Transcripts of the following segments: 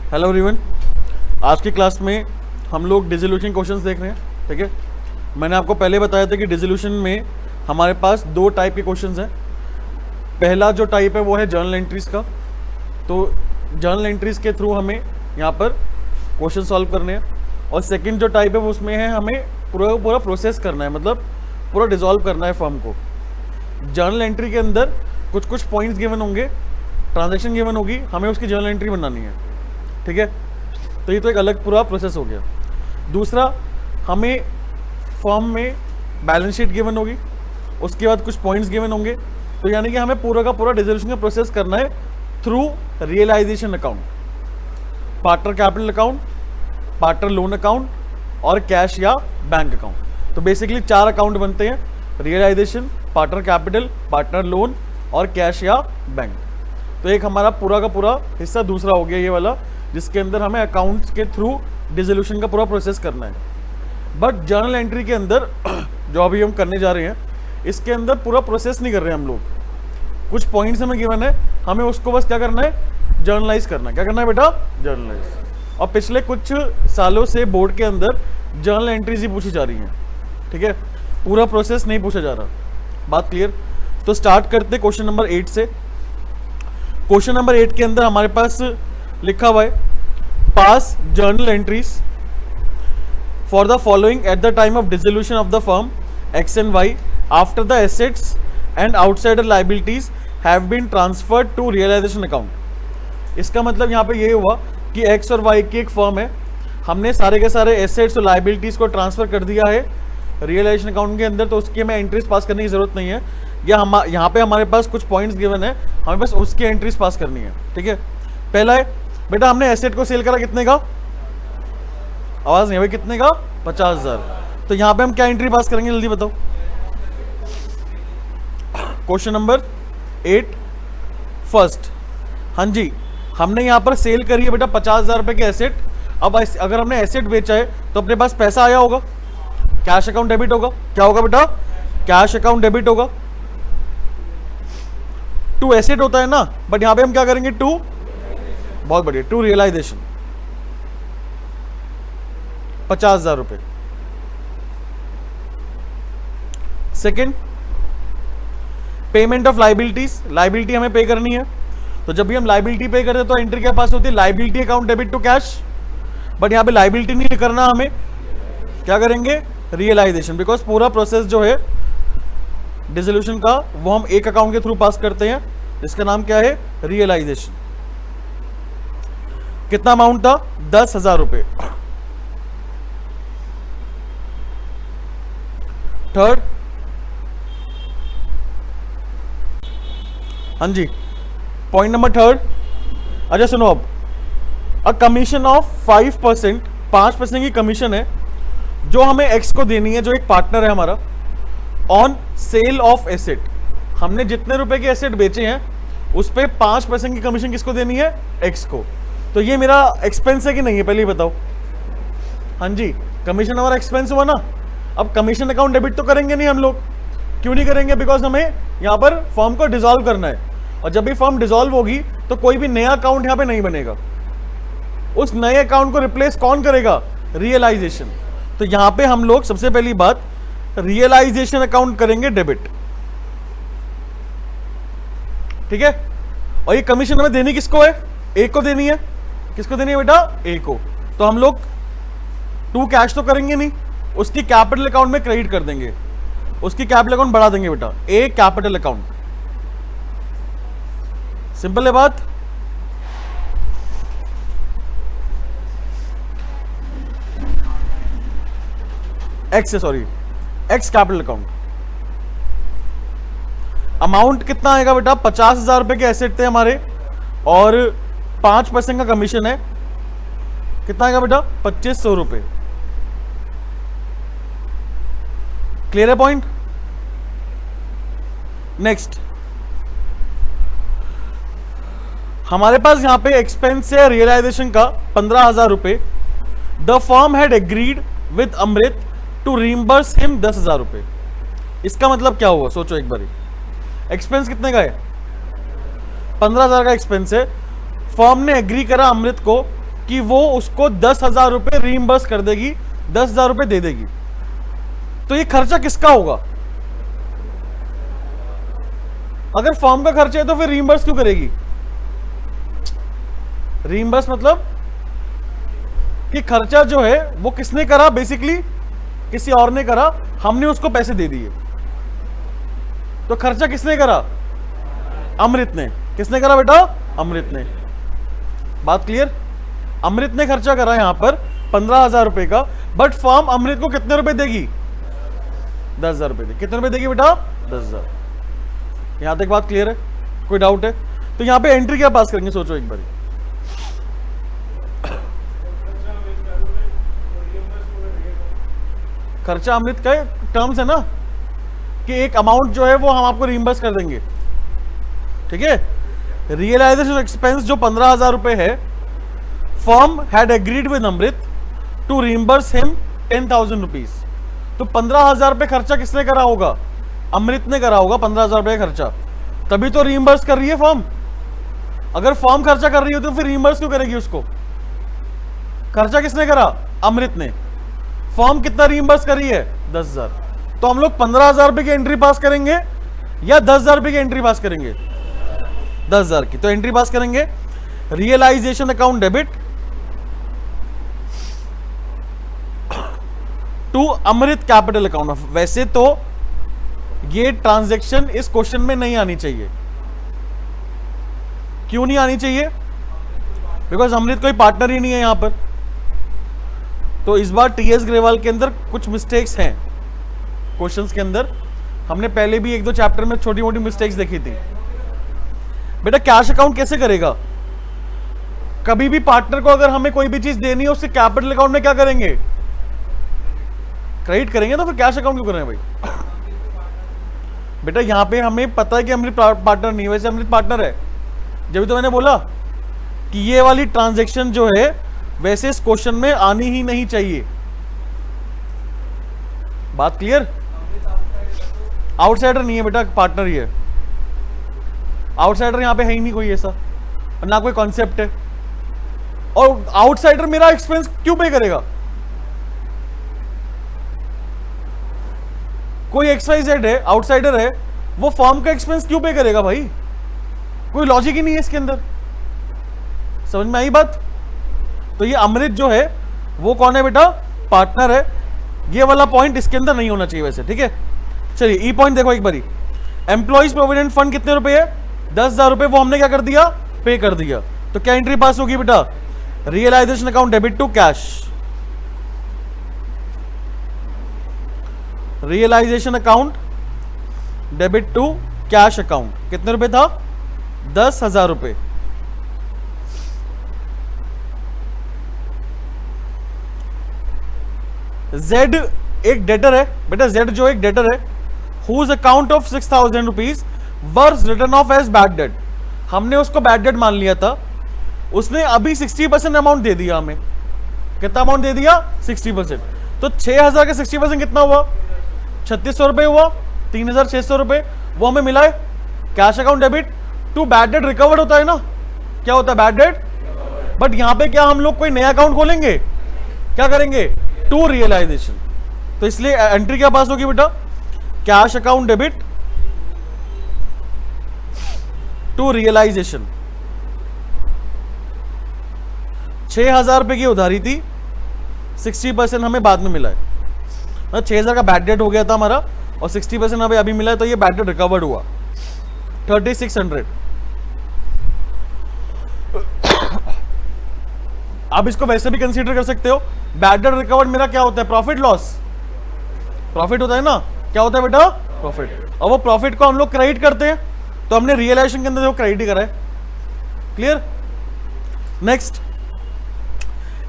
Hello everyone, आज की class में हम लोग डिसोल्यूशन क्वेश्चंस देख रहे हैं। ठीक है, मैंने आपको पहले बताया था कि डिसोल्यूशन में हमारे पास दो टाइप के क्वेश्चंस हैं। पहला जो टाइप है वो है जर्नल एंट्रीज का। तो जर्नल एंट्रीज के थ्रू हमें यहाँ पर क्वेश्चन सॉल्व करने हैं। और सेकंड जो टाइप है वो उसमें है हमें पूरा प्रोसेस करना है, मतलब पूरा डिसॉल्व करना है फॉर्म को। जर्नल एंट्री के अंदर कुछ कुछ पॉइंट्स गिवन होंगे, ट्रांजैक्शन गिवन होगी, हमें उसकी जर्नल एंट्री बनानी है। ठीक है, तो ये तो एक अलग पूरा प्रोसेस हो गया। दूसरा, हमें फॉर्म में बैलेंस शीट गिवन होगी, उसके बाद कुछ पॉइंट्स गिवन होंगे। तो यानी कि हमें पूरा का पूरा डिसोल्यूशन का प्रोसेस करना है through realisation account, partner capital account, partner loan account और कैश या बैंक अकाउंट। तो बेसिकली 4 अकाउंट बनते हैं, realisation, partner capital, partner loan और कैश या बैंक। तो एक हमारा पूरा का पूरा हिस्सा दूसरा हो गया ये वाला, जिसके अंदर हमें अकाउंट्स के थ्रू डिसोल्यूशन का पूरा प्रोसेस करना है। बट जर्नल एंट्री के अंदर जो अभी हम करने जा रहे हैं, इसके अंदर पूरा प्रोसेस नहीं कर रहे हैं हम लोग। कुछ पॉइंट्स हमें गिवन है, हमें उसको बस क्या करना है, जर्नलाइज करना है। क्या करना है बेटा? जर्नलाइज। और पिछले कुछ सालों से बोर्ड के अंदर जर्नल एंट्रीज ही पूछी जा रही हैं। ठीक है, पूरा प्रोसेस नहीं पूछा जा रहा। बात क्लियर? तो स्टार्ट करते क्वेश्चन नंबर 8 से। क्वेश्चन नंबर 8 के अंदर हमारे पास लिखा हुआ है, pass journal entries for the following at the time of dissolution of the firm X and Y after the assets and outsider liabilities have been transferred to realisation account. इसका मतलब यहाँ पे ये हुआ कि एक्स और वाई की एक फर्म है, हमने सारे के सारे एसेट्स और लाइबिलिटीज को ट्रांसफर कर दिया है रियलाइजेशन अकाउंट के अंदर। तो उसकी हमें एंट्रीज पास करने की जरूरत नहीं है, या हम यहाँ पे हमारे पास कुछ पॉइंट्स गिवन है, हमें बस उसकी एंट्रीज पास करनी है। ठीक है, पहला है बेटा, हमने एसेट को सेल करा कितने का? आवाज नहीं भाई, कितने का? 50,000। तो यहाँ पे हम क्या एंट्री पास करेंगे, जल्दी बताओ। Question number 8 first. हाँ जी, हमने यहाँ पर सेल करी है बेटा 50,000 रुपए के एसेट। अब अगर हमने एसेट बेचा है तो अपने पास पैसा आया होगा, कैश अकाउंट डेबिट होगा। क्या होगा बेटा? कैश अकाउंट डेबिट होगा। टू एसेट होता है ना, बट यहां पे हम क्या करेंगे? टू, बहुत बढ़िया, टू रियलाइजेशन 50,000 रुपए। Second, payment of liabilities. Liability हमें पे करनी है, तो जब भी हम लाइबिलिटी पे करते हैं तो एंट्री क्या पास होती है? Liability account debit to cash. But यहां पे लाइबिलिटी नहीं करना, हमें क्या करेंगे? रियलाइजेशन। बिकॉज पूरा प्रोसेस जो है डिसोल्यूशन का वो हम एक अकाउंट के थ्रू पास करते हैं, जिसका नाम क्या है? रियलाइजेशन। कितना अमाउंट था? 10,000 रुपए। थर्ड, हाँ जी, पॉइंट नंबर थर्ड। अच्छा सुनो, अब अ कमीशन ऑफ 5%, 5% की कमीशन है जो हमें एक्स को देनी है, जो एक पार्टनर है हमारा, ऑन सेल ऑफ एसेट। हमने जितने रुपए के एसेट बेचे हैं उस पे 5% की कमीशन किसको देनी है? एक्स को। तो ये मेरा एक्सपेंस है कि नहीं है, पहले ही बताओ। हाँ जी, कमीशन हमारा एक्सपेंस हुआ ना। अब कमीशन अकाउंट डेबिट तो करेंगे नहीं हम लोग। क्यों नहीं करेंगे? बिकॉज हमें यहाँ पर फर्म को डिसॉल्व करना है, और जब भी फर्म डिसॉल्व होगी तो कोई भी नया अकाउंट यहाँ पे नहीं बनेगा। उस नए अकाउंट को रिप्लेस कौन करेगा? रियलाइजेशन। तो यहां पे हम लोग सबसे पहली बात रियलाइजेशन अकाउंट करेंगे डेबिट। ठीक है, और ये कमीशन हमें देनी किसको है? ए को देनी है। किसको देनी है बेटा? ए को। तो हम लोग टू कैश तो करेंगे नहीं, उसकी कैपिटल अकाउंट में क्रेडिट कर देंगे, उसकी कैपिटल अकाउंट बढ़ा देंगे बेटा, ए कैपिटल अकाउंट। सिंपल है बात। एक्स है, sorry, x capital account. Amount कितना आएगा बेटा? 50,000 रुपए के एसेट थे हमारे और 5% का कमीशन है। कितना आएगा बेटा? 2,500 रुपए। क्लियर है पॉइंट? नेक्स्ट, हमारे पास यहां पे एक्सपेंस है रियलाइजेशन का 15,000 रुपए। The firm had agreed with Amrit to reimburse him 10,000 रुपए। इसका मतलब क्या हुआ? सोचो एक बारी। एक्सपेंस कितने का है? 15,000 का एक्सपेंस है। फर्म ने एग्री करा अमृत को कि वो उसको 10,000 रुपए रीइंबर्स कर देगी, 10,000 रुपए दे देगी। तो ये खर्चा किसका होगा? अगर फॉर्म का खर्चा है तो फिर रीइंबर्स क्यों करेगी? रीइंबर्स मतलब कि खर्चा जो है वो किसने करा? बेसिकली किसी और ने करा, हमने उसको पैसे दे दिए। तो खर्चा किसने करा? अमृत ने। किसने करा बेटा? अमृत ने। बात क्लियर? अमृत ने खर्चा करा यहां पर 15,000 रुपए का, बट फॉर्म अमृत को कितने रुपए देगी? 10,000 रुपए देगी। कितने रुपए देगी बेटा? 10,000। यहां तक बात क्लियर है? कोई डाउट है? तो यहां पे एंट्री क्या पास करेंगे, सोचो एक बार। खर्चा अमृत का टर्म्स है ना कि एक अमाउंट जो है वो हम आपको रीइंबर्स कर देंगे, ठीक है। रियलाइजेशन एक्सपेंस जो 15,000 रुपए है, firm had agreed with Amrit to reimburse him 10,000 rupees. तो 15,000 रुपए खर्चा किसने करा होगा? अमृत ने करा होगा 15,000 रुपए खर्चा, तभी तो रीइंबर्स कर रही है फर्म। अगर फर्म खर्चा कर रही हो तो फिर रीइंबर्स क्यों करेगी उसको? खर्चा किसने करा? अमृत ने। फर्म कितना रीइंबर्स करी है? 10,000। तो हम लोग 15,000 रुपए की एंट्री पास करेंगे या 10,000 रुपए की एंट्री पास करेंगे? 10,000 की। तो एंट्री पास करेंगे realisation account debit to Amrit capital account. वैसे तो ये ट्रांजैक्शन इस क्वेश्चन में नहीं आनी चाहिए। क्यों नहीं आनी चाहिए? बिकॉज अमृत कोई पार्टनर ही नहीं है यहां पर। तो इस बार टीएस ग्रेवाल के अंदर कुछ मिस्टेक्स हैं क्वेश्चंस के अंदर। हमने पहले भी एक दो चैप्टर में छोटी मोटी मिस्टेक्स देखी थी। बेटा कैश अकाउंट कैसे करेगा? कभी भी पार्टनर को अगर हमें कोई भी चीज देनी है उससे कैपिटल अकाउंट में क्या करेंगे? क्रेडिट करेंगे। तो फिर कैश अकाउंट क्यों करें भाई? बेटा यहां पे हमें पता है कि अमृत पार्टनर नहीं है, वैसे अमृत पार्टनर है। जब तो मैंने बोला कि ये वाली ट्रांजैक्शन जो है वैसे इस क्वेश्चन में आनी ही नहीं चाहिए। बात क्लियर? आउटसाइडर नहीं है बेटा, पार्टनर ही है। आउटसाइडर यहां पे है ही नहीं कोई ऐसा, ना कोई कॉन्सेप्ट है। और आउटसाइडर मेरा एक्सपेंस क्यों पे करेगा? कोई XYZ है, आउटसाइडर है, वो फर्म का एक्सपेंस क्यों पे करेगा भाई? कोई लॉजिक ही नहीं है इसके अंदर। समझ में आई बात? तो ये अमृत जो है वो कौन है बेटा? पार्टनर है। ये वाला पॉइंट इसके अंदर नहीं होना चाहिए वैसे, ठीक है। चलिए ई पॉइंट देखो एक बारी। एम्प्लॉइज प्रोविडेंट फंड कितने रुपए है? 10,000 रुपए। वो हमने क्या कर दिया? पे कर दिया। तो क्या एंट्री पास होगी बेटा? Realisation account debit to cash. Realisation account debit to cash account कितने रुपए था? 10,000 रुपए। जेड एक डेटर है बेटा। जेड जो एक डेटर है whose account of 6,000 rupees was written off as bad debt. हमने उसको बैड डेट मान लिया था, उसने अभी 60% अमाउंट दे दिया हमें। कितना अमाउंट दे दिया? 60%। तो 6,000 का 60% कितना हुआ? 3,600 रुपए हुआ। 3,600 रुपए वो हमें मिला है। Cash account debit to bad debt recovered होता है ना। क्या होता है? Bad debt. बट यहां पे क्या हम लोग कोई नया अकाउंट खोलेंगे? क्या करेंगे? To realisation. तो इसलिए एंट्री क्या पास होगी बेटा? Cash account debit to realisation. 6,000 रुपए की उधारी थी, 60% हमें बाद में मिला है। 6,000 का बैड डेट हो गया था हमारा और 60% हमें अभी मिला है, तो ये बैड डेट रिकवर्ड हुआ 3,600। आप इसको वैसे भी कंसीडर कर सकते हो। बैड डेट रिकवर्ड मेरा क्या होता है? Profit loss. प्रॉफिट होता है ना। क्या होता है बेटा? प्रॉफिट। और वो प्रॉफिट को हम लोग क्रेडिट करते हैं, तो हमने रियलाइजेशन के अंदर जो क्रेडिट ही करा है। क्लियर? नेक्स्ट,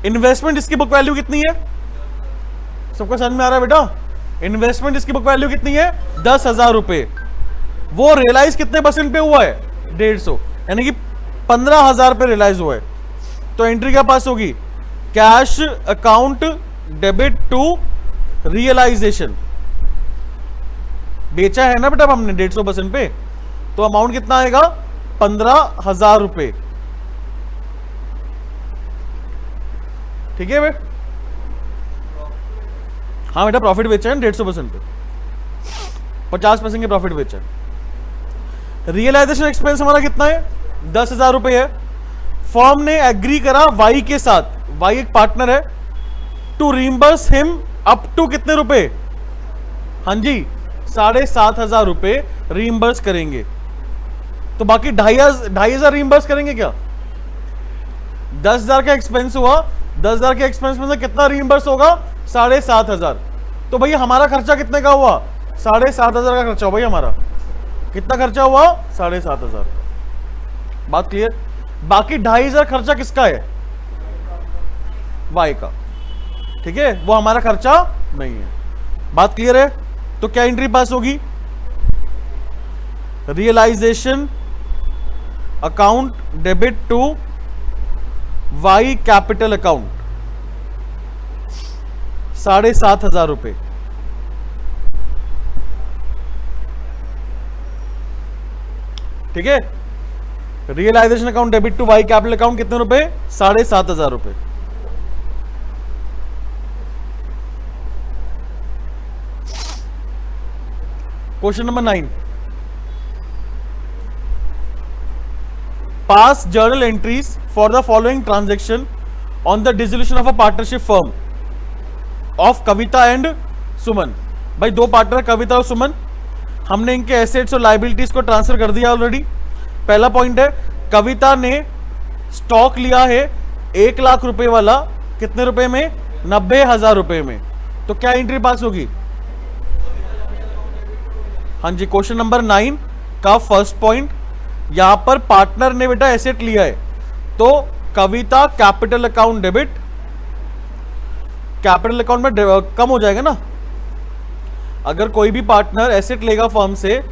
इन्वेस्टमेंट इसकी बुक वैल्यू कितनी है? सबको समझ में आ रहा है बेटा? इन्वेस्टमेंट इसकी बुक वैल्यू कितनी है? 10,000 रुपए। वो रियलाइज कितने परसेंट पे हुआ है? 150, यानी कि 15,000 पे रियलाइज हुआ है। तो एंट्री क्या पास होगी? Cash account debit to realisation. बेचा है ना बेटा हमने 150% पे, तो अमाउंट कितना आएगा? 15,000 रुपए। ठीक है बे? हाँ बेटा, प्रॉफिट बेचा है 150% पे, 50% के प्रॉफिट बेचा है। रियलाइजेशन एक्सपेंस हमारा कितना है? 10,000 रुपए है। फर्म ने एग्री करा वाई के साथ, वाई एक पार्टनर है, to reimburse him up to कितने रुपए? हाँ जी, 7,500 रुपए रीइंबर्स करेंगे। तो बाकी 2,500 रीइंबर्स करेंगे क्या? 10,000 का एक्सपेंस हुआ, 10,000 के एक्सपेंस में से कितना रीइंबर्स होगा? 7,500। तो भैया हमारा खर्चा कितने का हुआ? 7,500 का खर्चा हुआ भाई हमारा। कितना खर्चा हुआ? 7,500। बात क्लियर? बाकी 2,500 खर्चा किसका है? वाई का, ठीक है, वो हमारा खर्चा नहीं है। बात क्लियर है? तो क्या एंट्री पास होगी? Realisation account debit to Y capital account, 7,500 रुपए। ठीक है, realisation account debit to Y capital account कितने रुपए? 7,500 रुपए। Question number 9, pass journal entries for the following transaction on the dissolution of a partnership firm of Kavita and Suman. भाई दो partner कविता और सुमन, हमने इनके एसेट्स और लाइबिलिटीज को ट्रांसफर कर दिया ऑलरेडी। पहला पॉइंट है, कविता ने स्टॉक लिया है 1 लाख रुपए वाला, कितने रुपए में? 90,000 रुपए में। तो क्या एंट्री पास होगी? हाँ जी, क्वेश्चन नंबर 9 का फर्स्ट पॉइंट, यहां पर पार्टनर ने बेटा एसेट लिया है, तो Kavita capital account debit, capital account में कम हो जाएगा ना। अगर कोई भी पार्टनर एसेट लेगा फर्म से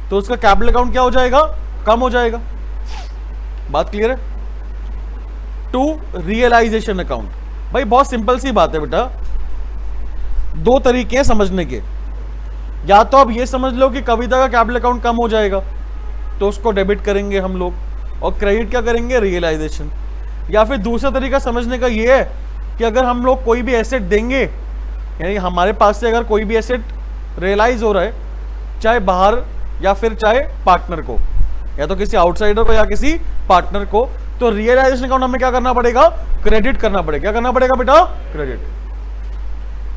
तो उसका कैपिटल अकाउंट क्या हो जाएगा? कम हो जाएगा। बात क्लियर है? टू रियलाइजेशन अकाउंट, भाई बहुत सिंपल सी बात है बेटा, दो तरीके हैं समझने के। या तो आप ये समझ लो कि कविता का कैपिटल अकाउंट कम हो जाएगा तो उसको डेबिट करेंगे हम लोग, और क्रेडिट क्या करेंगे? रियलाइजेशन। या फिर दूसरा तरीका समझने का ये है कि अगर हम लोग कोई भी एसेट देंगे, यानी हमारे पास से अगर कोई भी एसेट रियलाइज हो रहा है, चाहे बाहर या फिर चाहे पार्टनर को, या तो किसी आउटसाइडर को या किसी पार्टनर को, तो रियलाइजेशन अकाउंट हमें क्या करना पड़ेगा? क्रेडिट करना पड़ेगा। क्या करना पड़ेगा बेटा? क्रेडिट।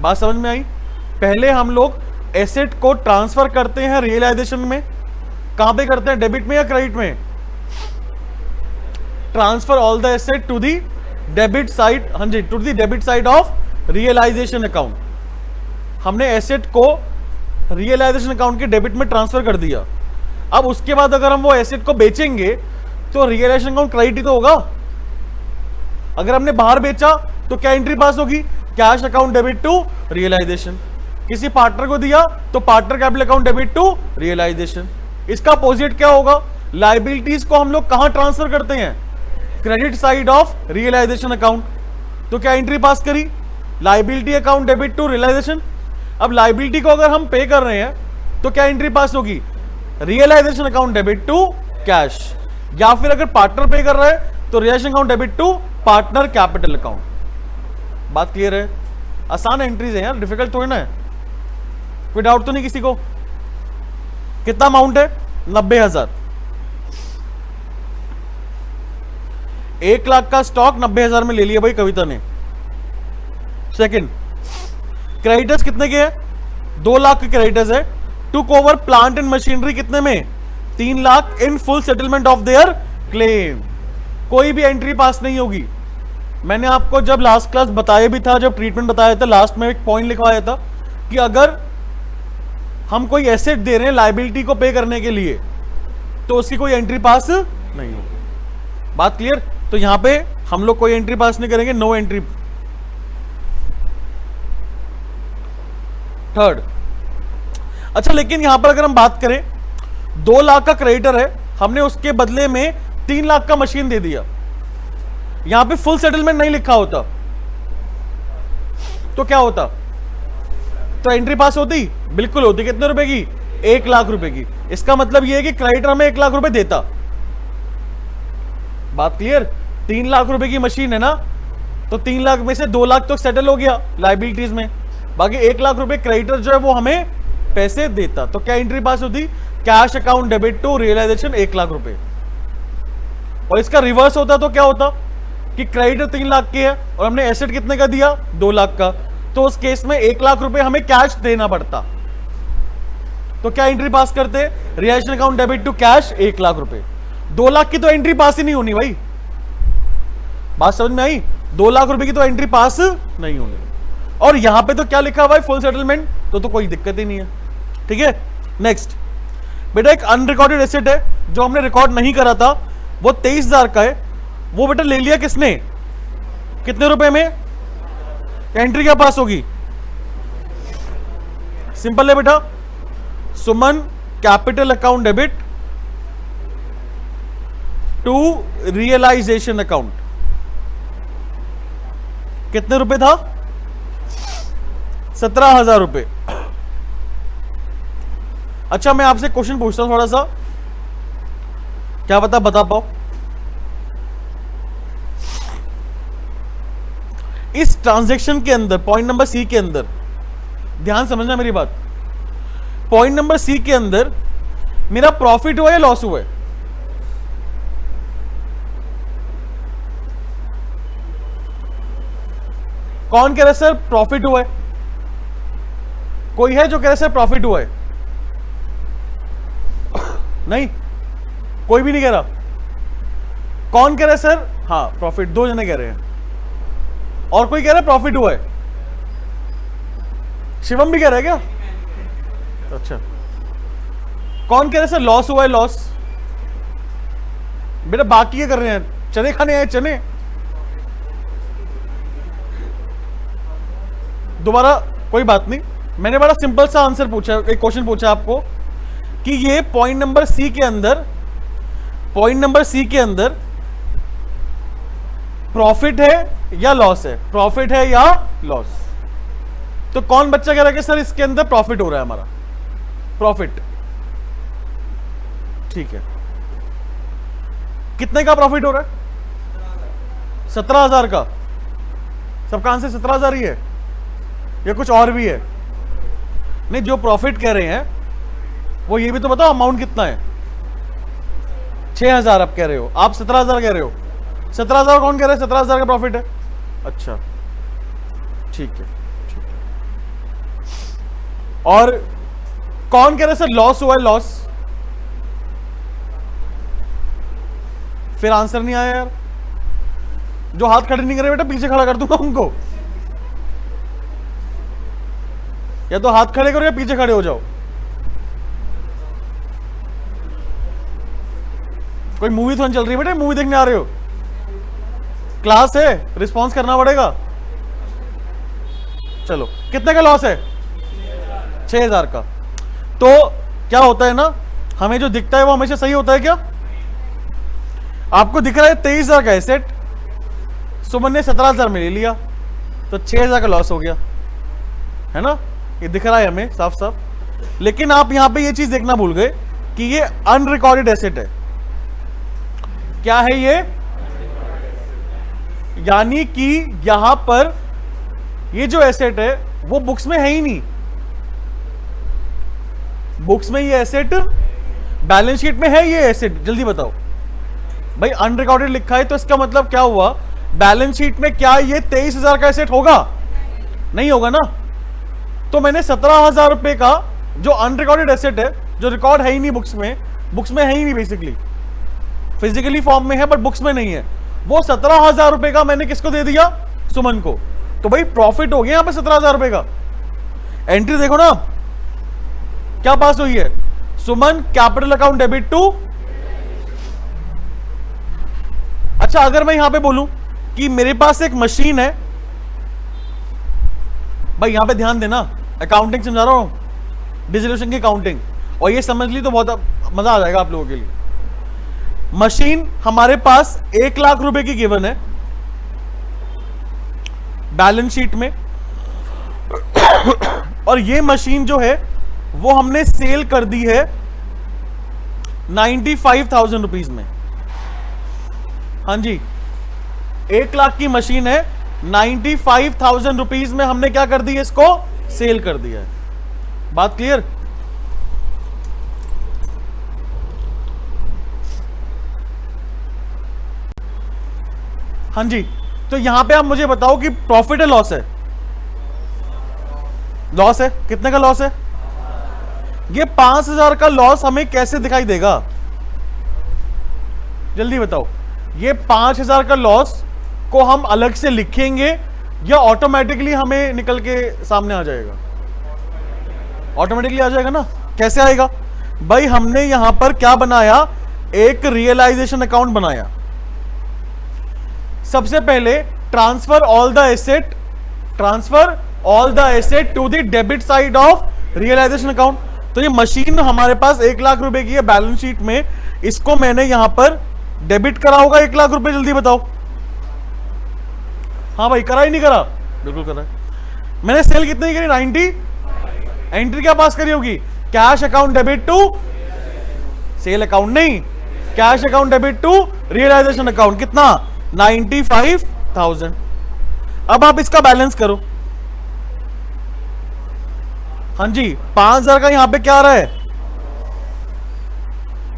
बात समझ में आई? पहले हम लोग एसेट को ट्रांसफर करते हैं रियलाइजेशन में, कहां पे करते हैं? डेबिट में या क्रेडिट में? Transfer all the asset to the debit side, हाँ जी, to the debit side of realisation account. हमने एसेट को रियलाइजेशन अकाउंट के डेबिट में ट्रांसफर कर दिया। अब उसके बाद अगर हम वो एसेट को बेचेंगे तो रियलाइजेशन अकाउंट क्रेडिट ही तो होगा। अगर हमने बाहर बेचा तो क्या एंट्री पास होगी? Cash account debit to realisation. किसी पार्टनर को दिया तो partner capital account debit to realisation. इसका अपोजिट क्या होगा? लाइबिलिटीज को हम लोग कहां ट्रांसफर करते हैं? Credit side of realisation account. तो क्या एंट्री पास करी? Liability account debit to realisation. अब लाइबिलिटी को अगर हम पे कर रहे हैं तो क्या एंट्री पास होगी? Realisation account debit to cash. या फिर अगर पार्टनर पे कर रहा है तो realisation account debit to partner capital account. बात क्लियर है? आसान एंट्रीज है यार, डिफिकल्ट थोड़ी ना है। कोई डाउट तो नहीं किसी को? कितना अमाउंट है? 90,000। 1 लाख का स्टॉक 90,000 में ले लिया भाई कविता ने। सेकंड, क्रेडिटर्स कितने के हैं? 2 लाख के क्रेडिटर्स है। Took over plant and machinery कितने में? 3 lakh in full settlement of their claim. कोई भी एंट्री पास नहीं होगी। मैंने आपको जब लास्ट क्लास बताया भी था, जब ट्रीटमेंट बताया था, लास्ट में एक पॉइंट लिखवाया था कि अगर हम कोई एसेट दे रहे हैं लाइबिलिटी को पे करने के लिए तो उसकी कोई एंट्री पास नहीं होगी। बात क्लियर? तो यहां पे हम लोग कोई एंट्री पास नहीं करेंगे, नो एंट्री। थर्ड, अच्छा लेकिन यहां पर अगर हम बात करें 2 लाख का क्रेडिटर है, हमने उसके बदले में 3 लाख का मशीन दे दिया, यहां पे फुल सेटलमेंट नहीं लिखा होता तो क्या होता? तो एंट्री पास होती? बिल्कुल होती। कितने रुपए की? 1 लाख रुपए की। इसका मतलब यह है कि क्रेडिटर हमें 1 लाख रुपए देता। बात क्लियर? 3 लाख रुपए की मशीन है ना, तो 3 लाख में से 2 लाख तो सेटल हो गया लाइबिलिटीज में, बाकी 1 लाख रुपए क्रेडिटर जो है वो हमें पैसे देता। तो क्या एंट्री पास होती? Cash account debit to realisation 1 lakh रुपए। और इसका रिवर्स होता तो क्या होता कि क्रेडिटर 3 लाख की है और हमने एसेट कितने का दिया? 2 लाख का, तो उस केस में 1 लाख रुपए हमें कैश देना पड़ता। तो क्या एंट्री पास करते? Realisation account debit to cash 1 lakh रुपए। 2 लाख की तो एंट्री पास ही नहीं होनी भाई, बात समझ में आई? 2 लाख रुपए की तो एंट्री पास नहीं होनी। और यहां पे तो क्या लिखा हुआ है? फुल सेटलमेंट, तो कोई दिक्कत ही नहीं है। ठीक है, नेक्स्ट बेटा एक अनरिकॉर्डेड एसेट है जो हमने रिकॉर्ड नहीं करा था, वो 23,000 का है। वो बेटा ले लिया किसने? कितने रुपए में? एंट्री क्या पास होगी? सिंपल है बेटा, Suman capital account debit to realisation account. कितने रुपए था? 17,000 रुपए। अच्छा मैं आपसे क्वेश्चन पूछता हूं थोड़ा सा, क्या बता पाओ। इस ट्रांजैक्शन के अंदर पॉइंट नंबर सी के अंदर, ध्यान समझना मेरी बात, पॉइंट नंबर सी के अंदर मेरा प्रॉफिट हुआ या लॉस हुआ है? कौन कह रहा है सर प्रॉफिट हुआ है? कोई है जो कह रहा है सर प्रॉफिट हुआ है? नहीं, कोई भी नहीं कह रहा। कौन कह रहा है सर? हाँ प्रॉफिट, 2 जने कह रहे हैं। और कोई कह रहा है प्रॉफिट हुआ है? शिवम भी कह रहा है क्या? अच्छा, कौन कह रहा है सर लॉस हुआ है? लॉस बेटा बाकी क्या कर रहे हैं? चने खाने आए, चने। दोबारा कोई बात नहीं, मैंने बड़ा सिंपल सा आंसर पूछा, एक क्वेश्चन पूछा आपको कि ये पॉइंट नंबर सी के अंदर, पॉइंट नंबर सी के अंदर प्रॉफिट है या लॉस है? प्रॉफिट है या लॉस? तो कौन बच्चा कह रहा है कि सर इसके अंदर प्रॉफिट हो रहा है? हमारा प्रॉफिट, ठीक है। कितने का प्रॉफिट हो रहा है? 17,000 का। सबका आंसर 17,000 ही है या कुछ और भी है? नहीं, जो प्रॉफिट कह रहे हैं वो ये भी तो बताओ अमाउंट कितना है? 6,000 आप कह रहे हो, आप 17,000 कह रहे हो। 17,000 कौन कह रहा है 17,000 का प्रॉफिट है? अच्छा ठीक है, ठीक है। और कौन कह रहा है सर लॉस हुआ है? लॉस। फिर आंसर नहीं आया यार। जो हाथ खड़े नहीं करे बेटा पीछे खड़ा कर दूंगा उनको, या तो हाथ खड़े करो या पीछे खड़े हो जाओ। कोई मूवी तो नहीं चल रही बेटा? मूवी देखने आ रहे हो? क्लास है, रिस्पॉन्स करना पड़ेगा। चलो, कितने का लॉस है? 6,000 का। तो क्या होता है ना, हमें जो दिखता है वो हमेशा सही होता है क्या? आपको दिख रहा है 23,000 का एसेट, सुमन ने 17,000 में ले लिया, तो 6,000 का लॉस हो गया, है ना? ये दिख रहा है हमें साफ साफ। लेकिन आप यहां पे ये चीज देखना भूल गए कि ये अनरिकॉर्डेड एसेट है। क्या है ये? यानी कि यहां पर ये जो एसेट है वो बुक्स में है ही नहीं। बुक्स में ये एसेट, बैलेंस शीट में है ये एसेट? जल्दी बताओ भाई, अनरिकॉर्डेड लिखा है तो इसका मतलब क्या हुआ? बैलेंस शीट में क्या ये 23,000 का एसेट होगा? नहीं होगा ना। तो मैंने 17,000 रुपए का जो अनरिकॉर्डेड एसेट है, जो रिकॉर्ड है ही नहीं बुक्स में, बुक्स में है ही नहीं, बेसिकली फिजिकली फॉर्म में है बट बुक्स में नहीं है, वो 17,000 रुपए का मैंने किसको दे दिया? सुमन को। तो भाई प्रॉफिट हो गया यहां पे 17,000 रुपए का। एंट्री देखो ना क्या पास हुई है? सुमन कैपिटल अकाउंट डेबिट टू। अच्छा, अगर मैं यहां पे बोलूं कि मेरे पास एक मशीन है, भाई यहां पे ध्यान देना, अकाउंटिंग समझा रहा हूं, डिसोल्यूशन की अकाउंटिंग, और ये समझ ली तो बहुत मजा आ जाएगा आप लोगों के लिए। मशीन हमारे पास 1 लाख रुपए की गिवन है बैलेंस शीट में, और ये मशीन जो है वो हमने सेल कर दी है 95,000 रुपीज में। हाँ जी, 1 लाख की मशीन है, 95,000 रुपीज में हमने क्या कर दिया, इसको सेल कर दिया है। बात क्लियर? हाँ जी। तो यहां पे आप मुझे बताओ कि प्रॉफिट है लॉस है? लॉस है। कितने का लॉस है? ये 5,000 का लॉस हमें कैसे दिखाई देगा, जल्दी बताओ। ये 5,000 का लॉस को हम अलग से लिखेंगे या ऑटोमेटिकली हमें निकल के सामने आ जाएगा? ऑटोमेटिकली आ जाएगा ना। कैसे आएगा भाई? हमने यहां पर क्या बनाया, एक रियलाइजेशन अकाउंट बनाया। सबसे पहले transfer all the asset to the debit side of realisation account. तो ये मशीन हमारे पास 1 लाख रुपए की है बैलेंस शीट में, इसको मैंने यहां पर डेबिट करा होगा 1 लाख रुपए, जल्दी बताओ। हाँ भाई, करा ही नहीं करा? बिल्कुल करा है। मैंने सेल कितनी करी? 90। एंट्री क्या पास करी होगी? Cash account debit to sale account, नहीं, cash account debit to realisation account. कितना? 95,000। अब आप इसका बैलेंस करो। हाँ जी, 5,000 का यहां पे क्या आ रहा है?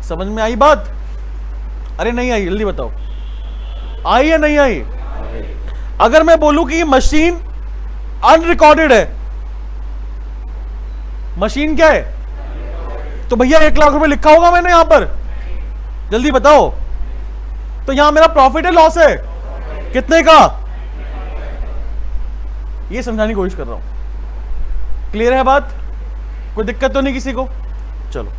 समझ में आई बात? अरे नहीं आई, जल्दी बताओ। आई या नहीं आई? अगर मैं बोलूं कि ये मशीन अनरिकॉर्डेड है, मशीन क्या है? तो भैया 1 लाख रुपए लिखा होगा मैंने यहां पर, जल्दी बताओ। तो यहां मेरा प्रॉफिट है लॉस है? कितने का? ये समझाने की कोशिश कर रहा हूं। क्लियर है बात? कोई दिक्कत तो नहीं किसी को? चलो,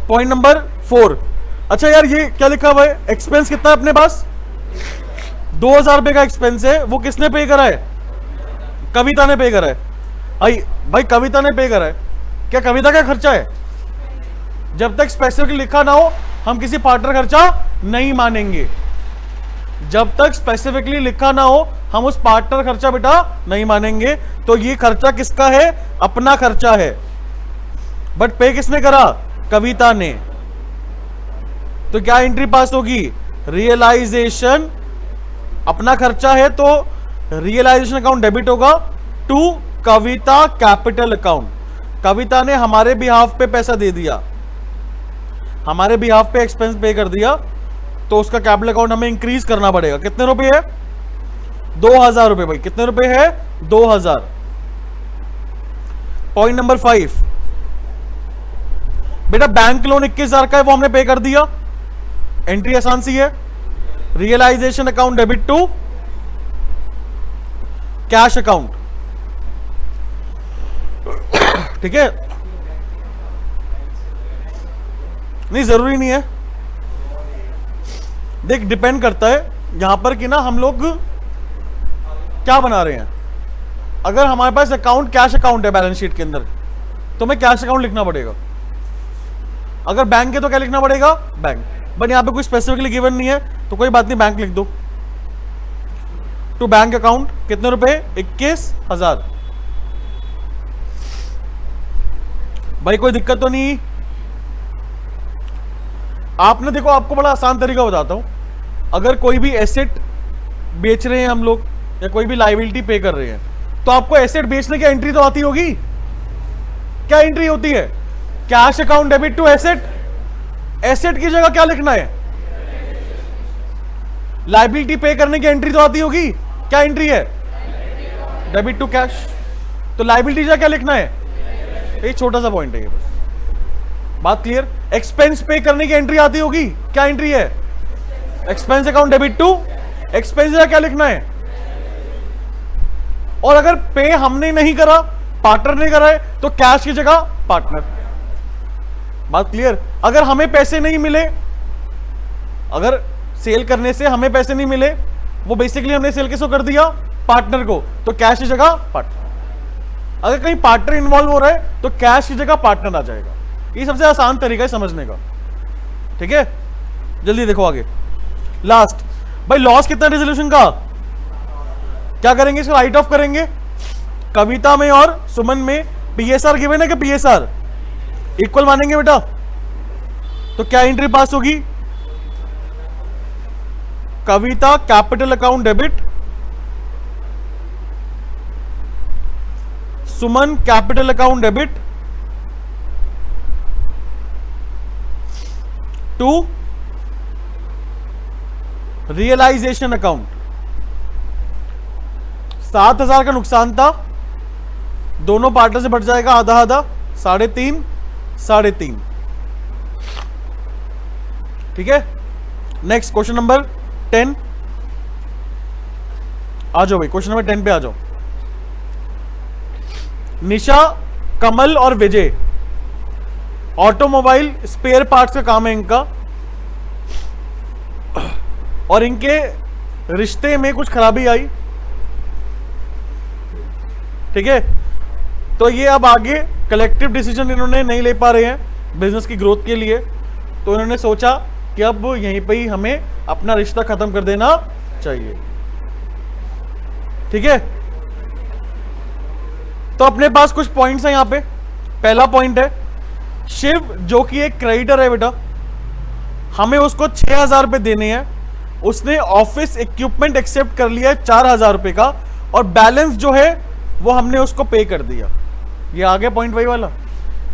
पॉइंट नंबर 4। अच्छा यार, ये क्या लिखा हुआ है? एक्सपेंस कितना है अपने पास? 2,000 रुपए का एक्सपेंस है। वो किसने पे करा है? कविता ने पे करा है। भाई कविता ने पे करा है। क्या कविता का खर्चा है? जब तक स्पेसिफिकली लिखा ना हो हम किसी पार्टनर खर्चा नहीं मानेंगे। जब तक स्पेसिफिकली लिखा ना हो हम उस पार्टनर खर्चा बेटा नहीं मानेंगे। तो ये खर्चा किसका है? अपना खर्चा है। बट पे किसने करा? कविता ने। तो क्या एंट्री पास होगी? रियलाइजेशन, अपना खर्चा है तो रियलाइजेशन अकाउंट डेबिट होगा टू कविता कैपिटल अकाउंट। कविता ने हमारे बिहाफ पे पैसा दे दिया, हमारे बिहाफ पे एक्सपेंस पे कर दिया, तो उसका कैपिटल अकाउंट हमें इंक्रीज करना पड़ेगा। कितने रुपए है? 2,000 रुपए। भाई कितने रुपए है? 2,000। पॉइंट नंबर 5 बेटा, बैंक लोन 21,000 का है, वो हमने पे कर दिया। एंट्री आसान सी है, realisation account debit to cash account. ठीक है? नहीं, जरूरी नहीं है। देख, डिपेंड करता है यहां पर कि ना हम लोग क्या बना रहे हैं। अगर हमारे पास अकाउंट कैश अकाउंट है बैलेंस शीट के अंदर, तो हमें कैश अकाउंट लिखना पड़ेगा। अगर बैंक है तो क्या लिखना पड़ेगा? बैंक। बट यहां पे कोई स्पेसिफिकली गिवन नहीं है, तो कोई बात नहीं, बैंक लिख दो। टू बैंक अकाउंट कितने रुपए? 21,000। भाई कोई दिक्कत तो नहीं? आपने देखो, आपको बड़ा आसान तरीका बताता हूं। अगर कोई भी एसेट बेच रहे हैं हम लोग या कोई भी लायबिलिटी पे कर रहे हैं, तो आपको एसेट बेचने की एंट्री तो आती होगी। क्या एंट्री होती है? Cash account debit to asset. Asset की जगह क्या लिखना है? लायबिलिटी पे करने की एंट्री तो आती होगी। क्या एंट्री है? Debit to cash. तो लायबिलिटी जगह क्या लिखना है? ये छोटा सा पॉइंट है ये, बस बात क्लियर। एक्सपेंस पे करने की एंट्री आती होगी। क्या एंट्री है? Expense account debit to expense जगह क्या लिखना है? और अगर पे हमने नहीं करा, पार्टनर ने करा है, तो कैश की जगह पार्टनर। बात क्लियर। अगर हमें पैसे नहीं मिले, अगर सेल करने से हमें पैसे नहीं मिले, वो बेसिकली हमने सेल किसको कर दिया? पार्टनर को, तो कैश की जगह पार्टनर। अगर कहीं पार्टनर इन्वॉल्व हो रहा है तो कैश की जगह पार्टनर आ जाएगा। ये सबसे आसान तरीका है समझने का। ठीक है, जल्दी देखो आगे। लास्ट भाई, लॉस कितना रेजोल्यूशन का? क्या करेंगे? इसको राइट ऑफ करेंगे। कविता में और सुमन में पीएसआर गिवन है कि पीएसआर इक्वल मानेंगे बेटा? तो क्या एंट्री पास होगी? Kavita capital account debit, Suman capital account debit to realisation account. 7,000 का नुकसान था, दोनों पार्टनर से बढ़ जाएगा आधा आधा, 3.5 3.5। ठीक है, नेक्स्ट क्वेश्चन नंबर 10 आ जाओ भाई, क्वेश्चन नंबर 10 पे आ जाओ। निशा, कमल और विजय ऑटोमोबाइल स्पेयर पार्ट्स का काम है इनका, और इनके रिश्ते में कुछ खराबी आई। ठीक है, तो ये अब आगे कलेक्टिव डिसीजन इन्होंने नहीं ले पा रहे हैं बिजनेस की ग्रोथ के लिए, तो इन्होंने सोचा कि अब यहीं पे ही हमें अपना रिश्ता खत्म कर देना चाहिए। ठीक है, तो अपने पास कुछ पॉइंट्स हैं यहां पे। पहला पॉइंट है, शिव जो कि एक क्रेडिटर है बेटा, हमें उसको 6,000 रुपए देने हैं, उसने ऑफिस इक्विपमेंट एक्सेप्ट कर लिया है 4,000 रुपए का, और बैलेंस जो है वो हमने उसको पे कर दिया। ये आ गया पॉइंट वही वाला,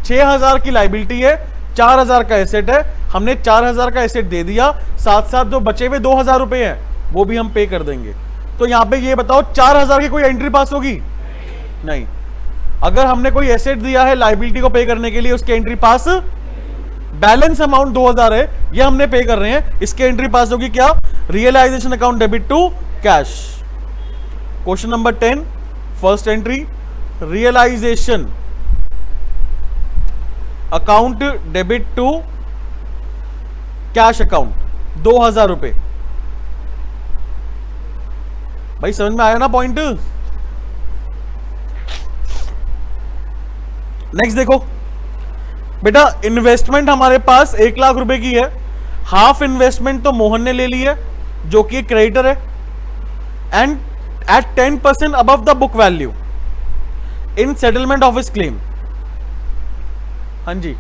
6,000 की लाइबिलिटी है, 4,000 का एसेट है, हमने 4,000 का एसेट दे दिया, साथ साथ जो बचे हुए 2,000 रुपए हैं वो भी हम पे कर देंगे। तो यहां पे ये बताओ 4,000 की कोई एंट्री पास होगी? नहीं। अगर हमने कोई एसेट दिया है लाइबिलिटी को पे करने के लिए, उसकी एंट्री पास, बैलेंस अमाउंट 2,000 है, ये हमने पे कर रहे हैं, इसकी एंट्री पास होगी क्या? Realisation account debit to cash. Question number 10 first entry, realisation account debit to cash account 2,000 रुपए। भाई समझ में आया ना पॉइंट? नेक्स्ट देखो बेटा, इन्वेस्टमेंट हमारे पास 1 लाख रुपए की है, हाफ इन्वेस्टमेंट तो मोहन ने ले ली है जो कि क्रेडिटर है, and at 10% above the book value in settlement of his claim. हाँ जी,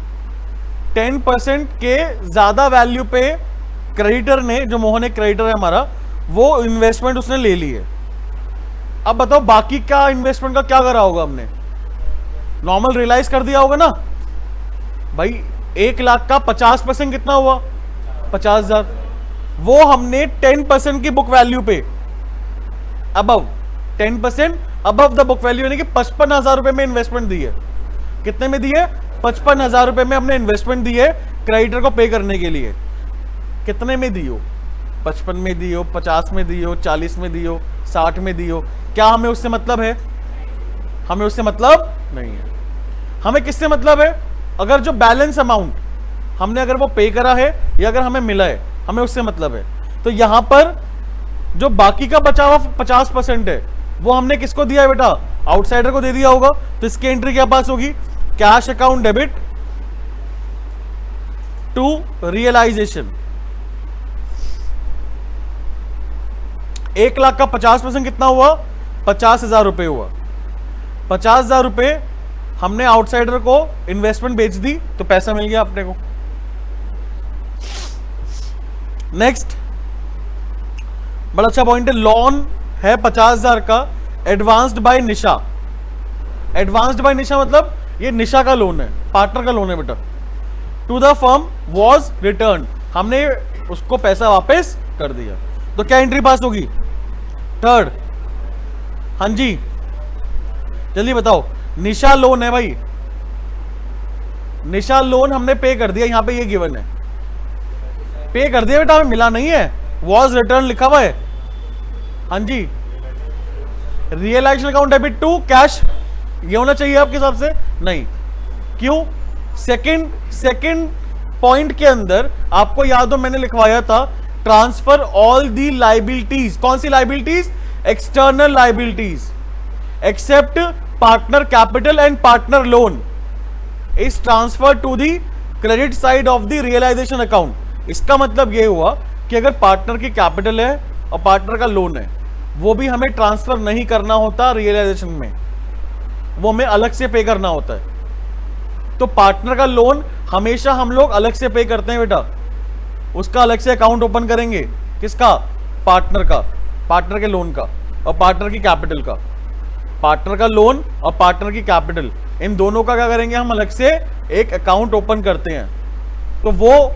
10% के ज्यादा वैल्यू पे क्रेडिटर ने, जो मोहन एक क्रेडिटर है हमारा, वो इन्वेस्टमेंट उसने ले ली है। अब बताओ बाकी का इन्वेस्टमेंट का क्या करा होगा हमने? नॉर्मल रियलाइज कर दिया होगा ना भाई। 1 लाख का 50% कितना हुआ? 50,000। वो हमने 10% की बुक वैल्यू पे, above 10% above the book value, यानी कि 55,000 रुपए में इन्वेस्टमेंट दी है। कितने में दी है? 55,000 रुपए में हमने इन्वेस्टमेंट दी है क्रेडिटर को पे करने के लिए। कितने में दी हो? 55 में दी हो, 50 में दी हो, 40 में दी हो, 60 में दी हो, क्या हमें उससे मतलब है? हमें उससे मतलब नहीं है। हमें किससे मतलब है? अगर जो बैलेंस अमाउंट हमने अगर वो पे करा है या अगर हमें मिला है, हमें उससे मतलब है। तो यहां पर जो बाकी का बचा हुआ 50% है वो हमने किसको दिया है बेटा? आउटसाइडर को दे दिया होगा। तो इसकी एंट्री क्या पास होगी? Cash account debit to realisation. 1 lakh का 50% कितना हुआ? 50,000 रुपए हुआ। 50,000 रुपए हमने आउटसाइडर को इन्वेस्टमेंट बेच दी तो पैसा मिल गया अपने को। नेक्स्ट बड़ा अच्छा पॉइंट है, लोन है 50,000 का, एडवांस्ड बाय निशा। एडवांस्ड बाय निशा मतलब ये निशा का लोन है, पार्टनर का लोन है बेटा। To the firm was return, हमने उसको पैसा वापस कर दिया। तो क्या एंट्री पास होगी? थर्ड। हाँ जी जल्दी बताओ। निशा लोन है भाई, निशा लोन हमने पे कर दिया, यहां पे ये गिवन है, पे कर दिया बेटा, हमें मिला नहीं है, वॉज रिटर्न लिखा हुआ है। हाँ जी, realisation account debit to cash ये होना चाहिए आपके हिसाब से? नहीं। क्यों? सेकंड पॉइंट के अंदर आपको याद हो मैंने लिखवाया था ट्रांसफर ऑल दी लाइबिलिटीज। कौन सी liabilities? External liabilities except partner capital and partner loan is transfer to the credit side of the realisation account. इसका मतलब यह हुआ कि अगर पार्टनर की कैपिटल है और पार्टनर का लोन है, वो भी हमें ट्रांसफर नहीं करना होता रियलाइजेशन में। वो हमें अलग से पे करना होता है। तो पार्टनर का लोन हमेशा हम लोग अलग से पे करते हैं बेटा, उसका अलग से अकाउंट ओपन करेंगे। किसका? पार्टनर का, पार्टनर के लोन का और पार्टनर की कैपिटल का। पार्टनर का लोन और पार्टनर की कैपिटल, इन दोनों का क्या करेंगे हम? अलग से एक अकाउंट ओपन करते हैं। तो वो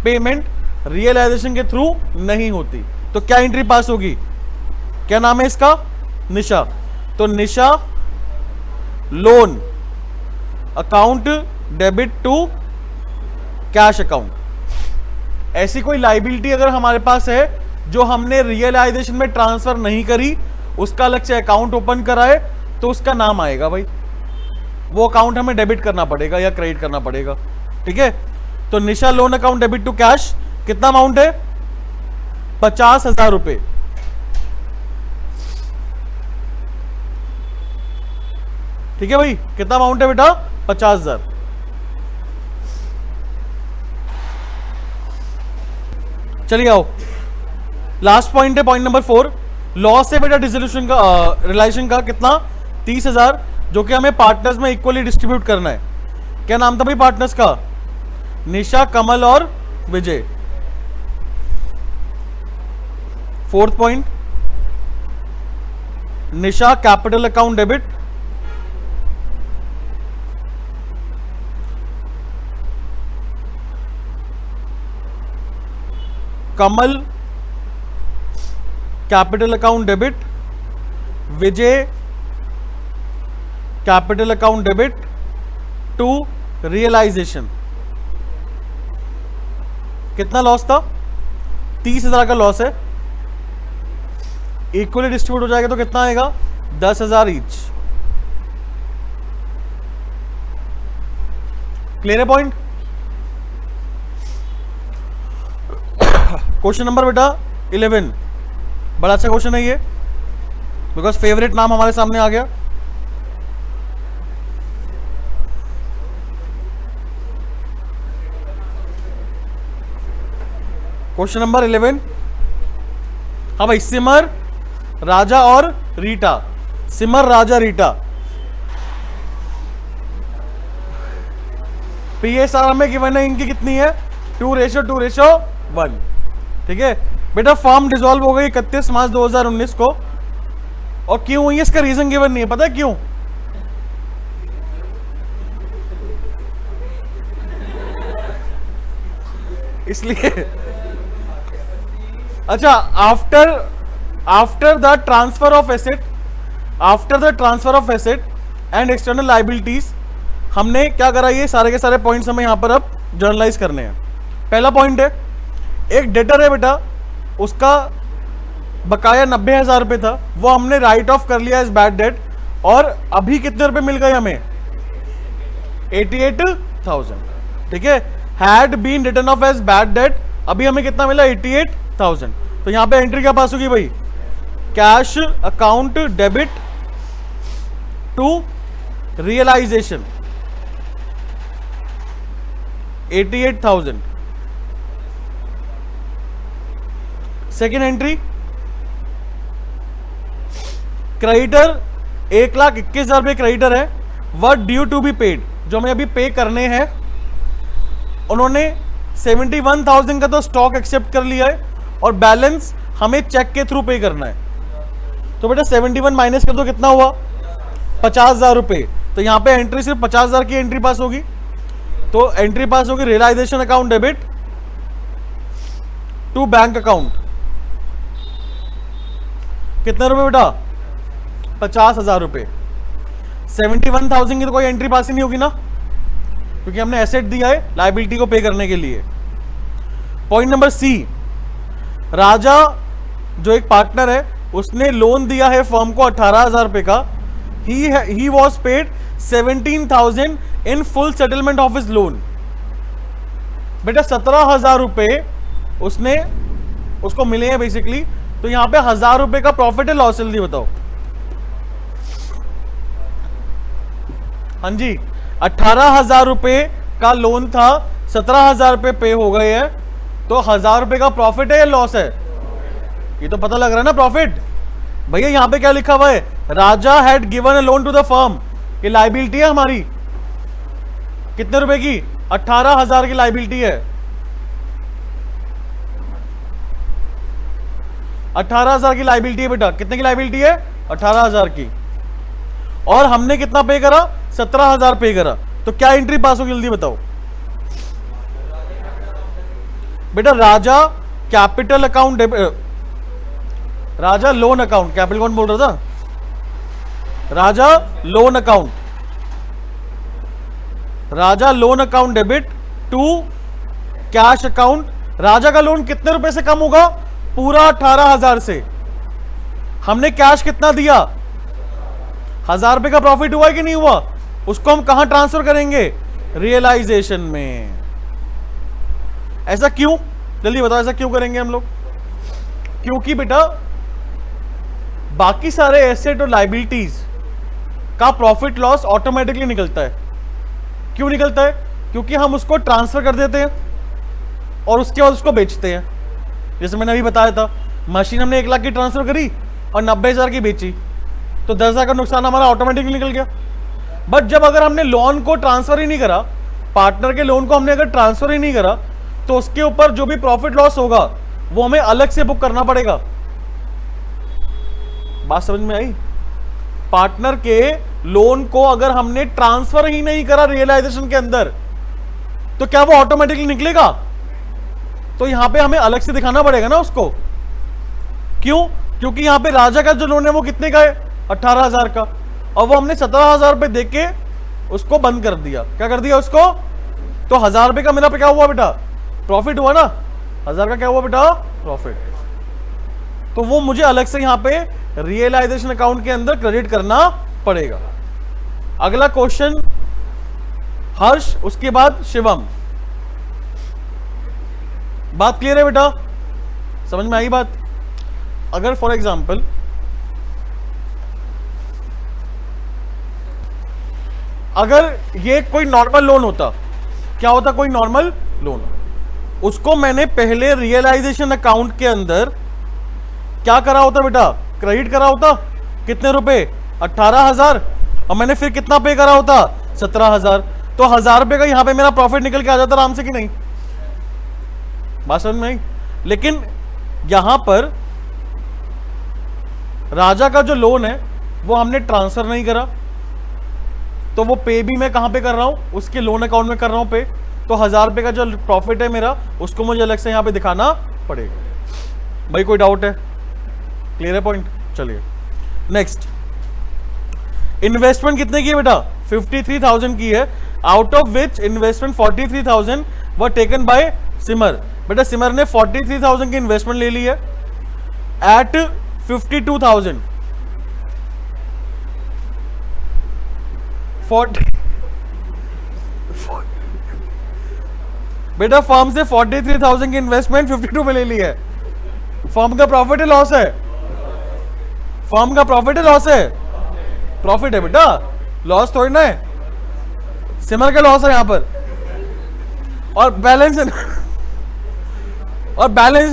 पेमेंट रियलाइजेशन के थ्रू नहीं होती। तो क्या एंट्री पास होगी? क्या नाम है इसका? निशा। तो Nisha loan account debit to cash account. ऐसी कोई लाइबिलिटी अगर हमारे पास है जो हमने रियलाइजेशन में ट्रांसफर नहीं करी, उसका अलग से अकाउंट ओपन करा है, तो उसका नाम आएगा भाई। वो अकाउंट हमें डेबिट करना पड़ेगा या क्रेडिट करना पड़ेगा। ठीक है। तो Nisha loan account debit to cash, कितना अमाउंट है? 50,000 रुपए। ठीक है भाई, कितना अमाउंट है बेटा? 50,000। चलिए आओ, लास्ट पॉइंट है पॉइंट नंबर 4। लॉस है बेटा डिसोल्यूशन का, रिलाइजेशन का कितना? 30,000, जो कि हमें पार्टनर्स में इक्वली डिस्ट्रीब्यूट करना है। क्या नाम था भाई पार्टनर्स का? निशा, कमल और Vijay. 4th point, Nisha capital account debit, Kamal capital account debit, Vijay capital account debit to realisation. कितना लॉस था? 30,000 का लॉस है। इक्वली डिस्ट्रीब्यूट हो जाएगा तो कितना आएगा? 10,000 ईच। क्लियर है पॉइंट? क्वेश्चन नंबर बेटा 11, बड़ा अच्छा क्वेश्चन है ये, बिकॉज फेवरेट नाम हमारे सामने आ गया। Question number 11। हाँ भाई, सिमर, राजा और रीटा। सिमर, राजा, रीटा। पीएसआर में गिवन है इनकी कितनी है? 2:1। ठीक है बेटा। फॉर्म डिसॉल्व हो गई 31 मार्च 2019 को, और क्यों हुई है इसका रीजन गिवन नहीं है। पता है क्यों? इसलिए अच्छा, after the transfer of asset and external liabilities, हमने क्या करा? ये सारे के सारे पॉइंट्स हमें यहां पर अब जर्नलाइज करने हैं। पहला पॉइंट है, एक डेटर है बेटा, उसका बकाया 90,000 रुपए था, वो हमने राइट ऑफ कर लिया एज बैड डेट, और अभी कितने रुपए मिल गए हमें? 88,000। ठीक है। Had been written off as bad debt, अभी हमें कितना मिला? 88,000। तो यहां पे एंट्री क्या पास होगी भाई? Cash account debit to realisation 88,000। Second entry, creditor 1,21,000 रुपए क्रेडिटर है, worth due to be paid, जो हमें अभी पे करने हैं। उन्होंने 71,000 का तो स्टॉक एक्सेप्ट कर लिया है, और बैलेंस हमें चेक के थ्रू पे करना है। तो बेटा 71 माइनस कर दो, कितना हुआ? 50,000 रुपए। तो यहां पे एंट्री सिर्फ 50,000 की एंट्री पास होगी। तो एंट्री पास होगी realisation account debit to bank account. कितने रुपए बेटा? 50,000 रुपए। 71,000 की तो कोई एंट्री पास ही नहीं होगी ना, क्योंकि हमने एसेट दिया है लायबिलिटी को पे करने के लिए। पॉइंट नंबर सी, राजा जो एक पार्टनर है, उसने लोन दिया है फर्म को 18,000 रुपए का। He was paid 17,000 in full settlement of his loan. बेटा 17,000 रुपए उसको मिले हैं बेसिकली। तो यहां पे 1,000 रुपए का प्रॉफिट है, लॉस जल्दी बताओ। हाँ जी, 18,000 रुपए का लोन था, 17,000 रुपए पे हो गए हैं, तो 1,000 रुपए का प्रॉफिट है या लॉस है? ये तो पता लग रहा है ना प्रॉफिट। भैया यहां पे क्या लिखा हुआ है, Raja had given a loan to the firm, ये लाइबिलिटी है हमारी, कितने रुपए की, 18,000 की लाइबिलिटी है, 18,000 की लाइबिलिटी है बेटा, कितने की लाइबिलिटी है, 18,000 की, और हमने कितना पे करा, 17,000 पे करा, तो क्या एंट्री पास होगी जल्दी बताओ बेटा। Raja capital account, Raja loan account, capital कौन बोल रहा था, Raja loan account, Raja loan account debit to cash account. Raja का लोन कितने रुपए से कम होगा, पूरा 18,000 से। हमने कैश कितना दिया, 1,000 रुपए का प्रॉफिट हुआ है कि नहीं हुआ, उसको हम कहां ट्रांसफर करेंगे, रियलाइजेशन में। ऐसा क्यों, जल्दी बताओ ऐसा क्यों करेंगे हम लोग, क्योंकि बेटा बाकी सारे एसेट और लाइबिलिटीज का प्रॉफिट लॉस ऑटोमेटिकली निकलता है। क्यों निकलता है, क्योंकि हम उसको ट्रांसफर कर देते हैं और उसके बाद उसको बेचते हैं। जैसे मैंने अभी बताया था, मशीन हमने 1 लाख की ट्रांसफर करी और 90,000 की बेची, तो 10,000 का नुकसान हमारा ऑटोमेटिकली निकल गया। बट जब अगर हमने लोन को ट्रांसफर ही नहीं करा, पार्टनर के लोन को हमने अगर ट्रांसफर ही नहीं करा, तो उसके ऊपर जो भी प्रॉफिट लॉस होगा वो हमें अलग से बुक करना पड़ेगा। बात समझ में आई, पार्टनर के लोन को अगर हमने ट्रांसफर ही नहीं करा रियलाइजेशन के अंदर, तो क्या वो ऑटोमेटिकली निकलेगा, तो यहां पे हमें अलग से दिखाना पड़ेगा ना उसको। क्यों, क्योंकि यहां पे राजा का जो लोन है वो कितने का है, 18,000 का, और वो हमने 17,000 रुपए दे के उसको बंद कर दिया। क्या कर दिया उसको, तो 1,000 रुपए का मेरा क्या हुआ बेटा, प्रॉफिट हुआ ना, 1,000 का क्या हुआ बेटा, प्रॉफिट। तो वो मुझे अलग से यहां पे रियलाइजेशन अकाउंट के अंदर क्रेडिट करना पड़ेगा। अगला क्वेश्चन हर्ष, उसके बाद शिवम। बात क्लियर है बेटा, समझ में आई बात। अगर फॉर एग्जांपल अगर ये कोई नॉर्मल लोन होता, क्या होता, कोई नॉर्मल लोन, उसको मैंने पहले रियलाइजेशन अकाउंट के अंदर क्या करा होता बेटा, क्रेडिट करा होता, कितने रुपए, 18,000, और मैंने फिर कितना पे करा होता, 17,000, तो 1,000 रुपए का यहां पे मेरा प्रॉफिट निकल के आ जाता आराम से कि नहीं, बात समझ में आई। लेकिन यहां पर राजा का जो लोन है वो हमने ट्रांसफर नहीं करा, तो वो पे भी मैं कहां पे कर रहा हूं, उसके लोन अकाउंट में कर रहा हूं पे, तो 1,000 रुपए का जो प्रॉफिट है मेरा, उसको मुझे अलग से यहां पे दिखाना पड़ेगा। भाई कोई डाउट है, क्लियर है पॉइंट। चलिए नेक्स्ट, इन्वेस्टमेंट कितने की है बेटा, 53,000 की है, out of which investment 43,000 were taken by Simar. बेटा सिमर ने 43,000 की इन्वेस्टमेंट ले ली है एट 52,000, 40 बेटा फर्म से 43,000 की इन्वेस्टमेंट 52 में ले ली है। फर्म का प्रॉफिट है लॉस है, फर्म का प्रॉफिट है लॉस है, प्रॉफिट है बेटा, लॉस थोड़ी ना है, सिमर का लॉस है यहां पर। और बैलेंस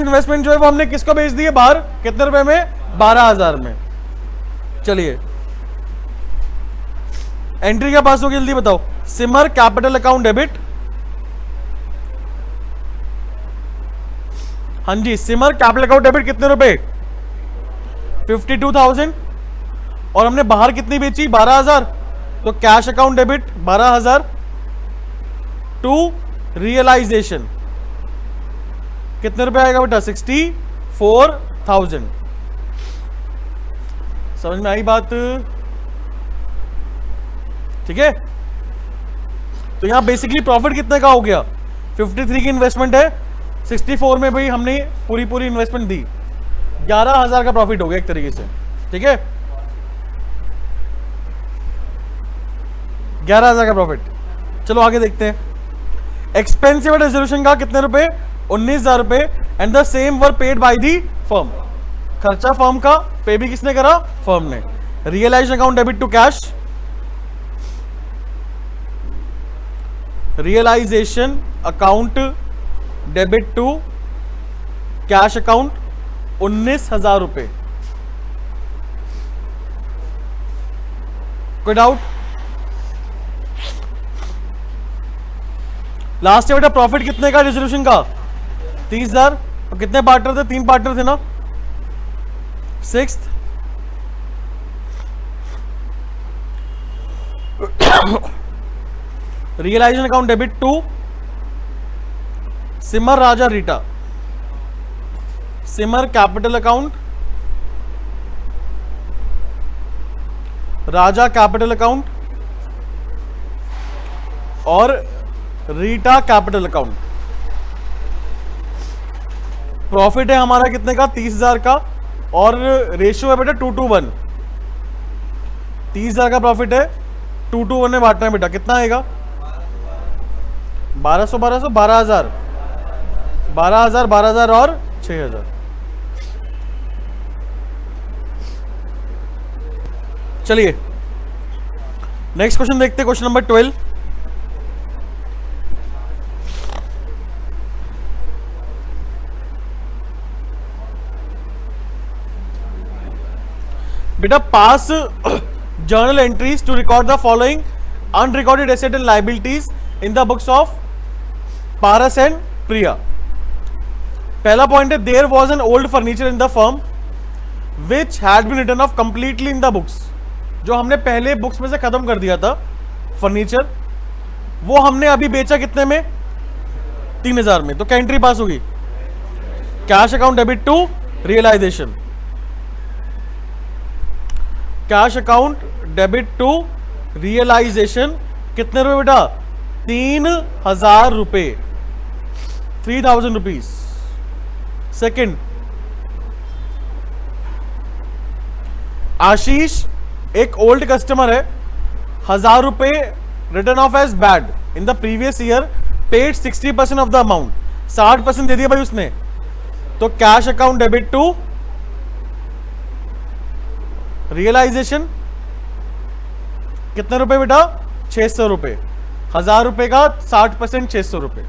इन्वेस्टमेंट जो है वो हमने किसको बेच दी है बाहर, कितने रुपए में, 12,000 में। चलिए एंट्री क्या पास होगी जल्दी बताओ, सिमर कैपिटल अकाउंट डेबिट, हाँ जी सिमर कैपिटल अकाउंट डेबिट कितने रुपए, 52,000, और हमने बाहर कितनी बेची, 12,000, तो cash account debit 12,000 to realisation कितने रुपए आएगा बेटा, 64,000। समझ में आई बात, ठीक है। तो यहां बेसिकली प्रॉफिट कितने का हो गया, 53 की इन्वेस्टमेंट है, 64 में भाई हमने पूरी इन्वेस्टमेंट दी, 11,000 का प्रॉफिट हो गया एक तरीके से, ठीक है, 11,000 का प्रॉफिट। चलो आगे देखते हैं, एक्सपेंसिव रेजोल्यूशन का कितने रुपए, 19,000 रुपए, and the same were paid by the firm. खर्चा फर्म का, पे भी किसने करा, फर्म ने। Realisation account debit to cash, realisation account debit to cash account 19,000 रुपए, कोई डाउट? लास्ट बेटा प्रॉफिट कितने का डिस्ट्रीब्यूशन का? 30,000। और कितने पार्टनर थे? 3 पार्टनर थे ना। 6th realisation account debit to Simar Raja Rita, Simar capital account, Raja capital account और रीटा कैपिटल अकाउंट। प्रॉफिट है हमारा कितने का? 30,000 का और रेशियो है बेटा 2:1। 30,000 का प्रॉफिट है, 2:1 में बांटना है बेटा। कितना आएगा? 1200 1200 12,000 12,000 12,000 और 6,000। चलिए नेक्स्ट क्वेश्चन देखते हैं, क्वेश्चन नंबर 12। बेटा pass journal entries to record the following unrecorded asset and liabilities in the books of Paras and Priya. पहला पॉइंट है there was an old furniture in the firm which had been written off completely in the books. जो हमने पहले books में से खत्म कर दिया था फर्नीचर, वो हमने अभी बेचा कितने में? 3,000 में। तो क्या एंट्री पास होगी? Cash account debit to realisation, cash account debit to realisation. कितने रुपए बेटा? 3,000 रुपए, 3,000 रुपीज। सेकेंड, आशीष एक ओल्ड कस्टमर है, 1,000 रुपए written off as bad in the previous year, paid 60% of the amount, 60% दे दिया भाई उसने। तो cash account debit to realisation कितने रुपए बेटा? 600 रुपए। 1,000 रुपए का 60% 600 रुपए,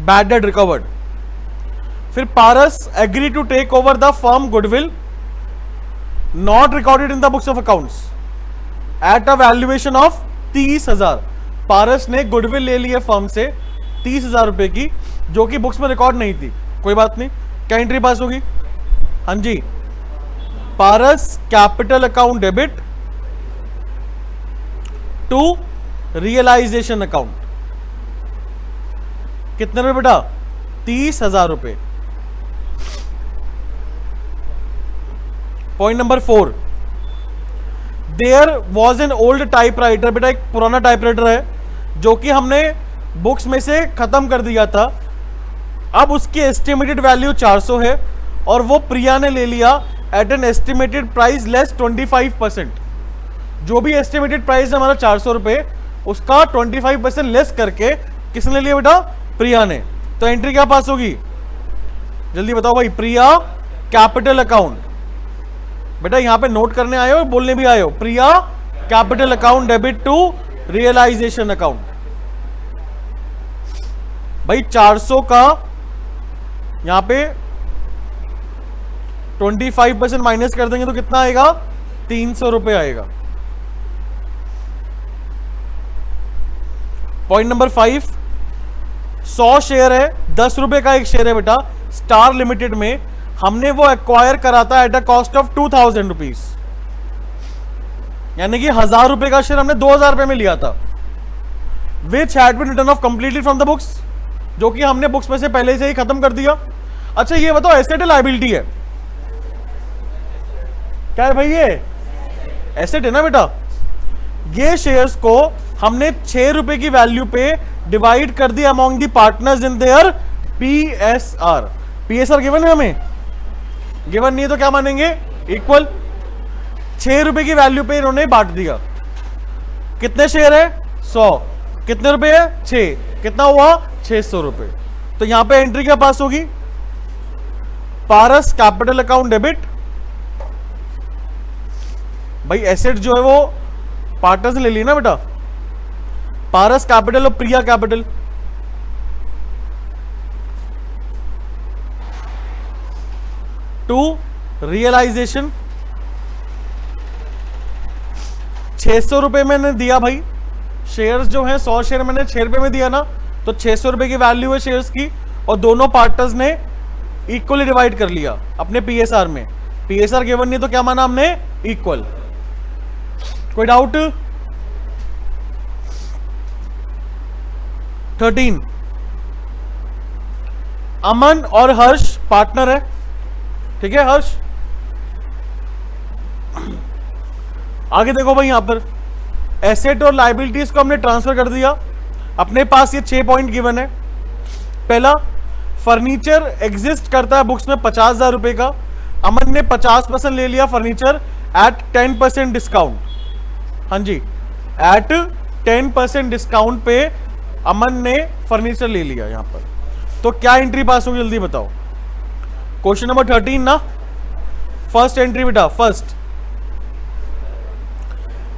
बैड डेट रिकवर्ड। फिर Paras agree to take over the firm goodwill not recorded in the books of accounts at a valuation of 30,000। Paras ने गुडविल ले ली है फर्म से 30,000 रुपए की, जो कि बुक्स में रिकॉर्ड नहीं थी। कोई बात नहीं, क्या एंट्री पास होगी? हाँ जी, Paras capital account debit to realisation account. कितने रुपए बेटा? 30,000 रुपए। Point number 4, there was an old typewriter. बेटा एक पुराना टाइपराइटर है जो कि हमने बुक्स में से खत्म कर दिया था, अब उसकी एस्टिमेटेड वैल्यू 400 है और वो प्रिया ने ले लिया at an estimated price less 25%। जो भी एस्टिमेटेड प्राइस है हमारा 400 रुपए, उसका 25% लेस करके किसने ले लिया बेटा? प्रिया ने। तो एंट्री क्या पास होगी? जल्दी बताओ भाई। प्रिया कैपिटल अकाउंट। बेटा यहां पे नोट करने आए हो, बोलने भी आए हो। Priya capital account debit to realisation account. भाई 400 का यहां पे 25% माइनस कर देंगे तो कितना आएगा? 300 रुपए आएगा। पॉइंट नंबर 5, 100 शेयर है, 10 रुपए का एक शेयर है बेटा स्टार लिमिटेड में, हमने वो एक्वायर करा था at a cost of 2,000 rupees, यानी कि 1,000 रुपए का शेयर हमने 2,000 रुपए में लिया था। Which had been written off completely from the books, जो कि हमने बुक्स में से पहले से ही खत्म कर दिया। अच्छा ये बताओ एसेट है लायबिलिटी है? क्या है भाई? ये एसेट है ना बेटा। ये शेयर्स को हमने 6 रुपए की वैल्यू पे डिवाइड कर दिया among the partners in their PSR. PSR given है हमें? गिवन नहीं है तो क्या मानेंगे? इक्वल। 6 रुपए की वैल्यू पे इन्होंने बांट दिया। कितने शेयर है? 100। कितने रुपए है? 6। कितना हुआ? 600 रुपए। तो यहां पे एंट्री क्या पास होगी? पारस कैपिटल अकाउंट डेबिट। भाई एसेट जो है वो पार्टनर से ले ली ना बेटा, पारस कैपिटल और प्रिया कैपिटल। टू रियलाइजेशन 600 रुपये मैंने दिया भाई, शेयर्स जो हैं 100 शेयर मैंने 6 रुपये में दिया ना, तो 600 रुपये की वैल्यू है शेयर्स की, और दोनों पार्टनर्स ने इक्वली डिवाइड कर लिया अपने पीएसआर में। पीएसआर गिवन नहीं तो क्या माना हमने, इक्वल। कोई डाउट? 13, अमन और हर्ष पार्टनर है, ठीक है हर्ष। आगे देखो भाई, यहां पर एसेट और लायबिलिटीज को हमने ट्रांसफर कर दिया। अपने पास ये 6 पॉइंट गिवन है। पहला, फर्नीचर एग्जिस्ट करता है बुक्स में 50,000 रुपए का। अमन ने 50% ले लिया फर्नीचर एट 10% डिस्काउंट। हाँ जी, एट 10% डिस्काउंट पे अमन ने फर्नीचर ले लिया यहां पर। तो क्या एंट्री पास होगी, जल्दी बताओ। क्वेश्चन नंबर 13 ना, फर्स्ट एंट्री बेटा, फर्स्ट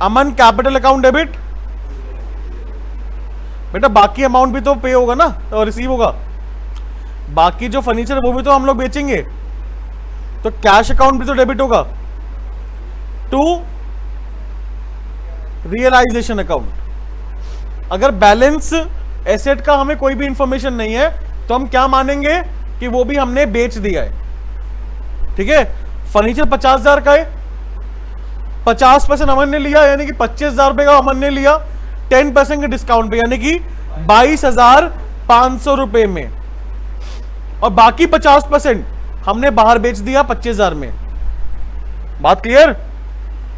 अमन कैपिटल अकाउंट डेबिट। बेटा बाकी अमाउंट भी तो पे होगा ना, और रिसीव होगा। बाकी जो फर्नीचर है वो भी तो हम लोग बेचेंगे, तो कैश अकाउंट भी तो डेबिट होगा। To realisation account. अगर बैलेंस एसेट का हमें कोई भी इंफॉर्मेशन नहीं है तो हम क्या मानेंगे कि वो भी हमने बेच दिया है, ठीक है। फर्नीचर 50,000 का है, 50% अमन ने लिया, यानी कि 25,000 रुपए का अमन ने लिया 10% के डिस्काउंट पे, यानी कि 22,500 रुपए में, और बाकी 50% हमने बाहर बेच दिया 25,000 में। बात क्लियर?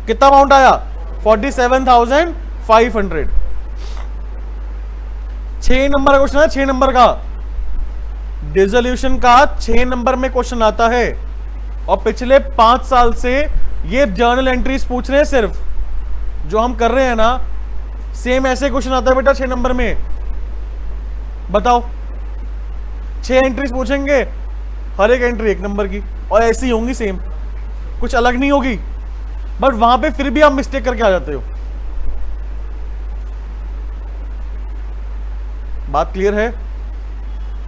कितना अमाउंट आया? 47,500। 6 नंबर का क्वेश्चन है, 6 नंबर का डिसोल्यूशन का 6 नंबर में क्वेश्चन आता है, और पिछले 5 साल से ये जर्नल एंट्रीज पूछ रहे हैं सिर्फ, जो हम कर रहे हैं ना, सेम ऐसे क्वेश्चन आता है बेटा 6 नंबर में। बताओ, 6 एंट्रीज पूछेंगे, हर एक एंट्री 1 नंबर की, और ऐसी होंगी सेम, कुछ अलग नहीं होगी, बट वहां पे फिर भी आप मिस्टेक करके आ जाते हो। बात क्लियर है?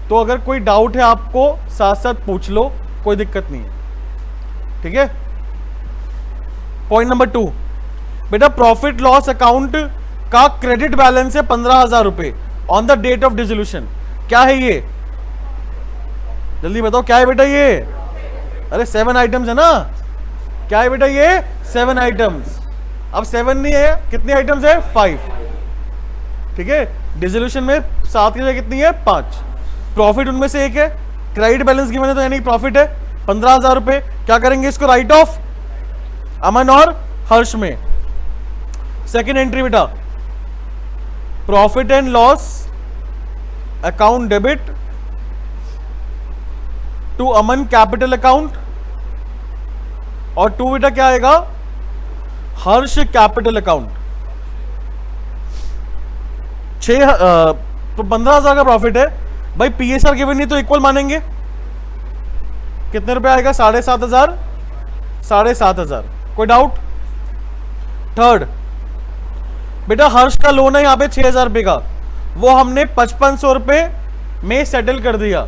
तो अगर कोई डाउट है आपको साथ साथ पूछ लो, कोई दिक्कत नहीं है, ठीक है। पॉइंट नंबर 2 बेटा, प्रॉफिट लॉस अकाउंट का क्रेडिट बैलेंस है 15,000 रुपए on the date of dissolution. क्या है ये, जल्दी बताओ क्या है बेटा ये? अरे 7 आइटम्स है ना, क्या है बेटा ये? 7 आइटम्स। अब 7 नहीं है, कितने आइटम्स है? 5, ठीक है। डिसोल्यूशन में 7 की जगह कितनी है? 5। प्रॉफिट उनमें से एक है, क्रेडिट बैलेंस गिवन है तो यानी प्रॉफिट है 15,000 रुपए। क्या करेंगे इसको? राइट ऑफ अमन और हर्ष में। सेकेंड एंट्री बेटा, profit and loss account debit to Aman capital account, और 2 बेटा क्या आएगा? हर्ष कैपिटल अकाउंट। 15,000 का प्रॉफिट है भाई, पीएसआर गिवन नहीं तो इक्वल मानेंगे। कितने रुपए आएगा? 7,500, 7,500। कोई डाउट? थर्ड बेटा, हर्ष का लोन है यहाँ पे 6,000 रुपए का, वो हमने 5500 रुपए में सेटल कर दिया,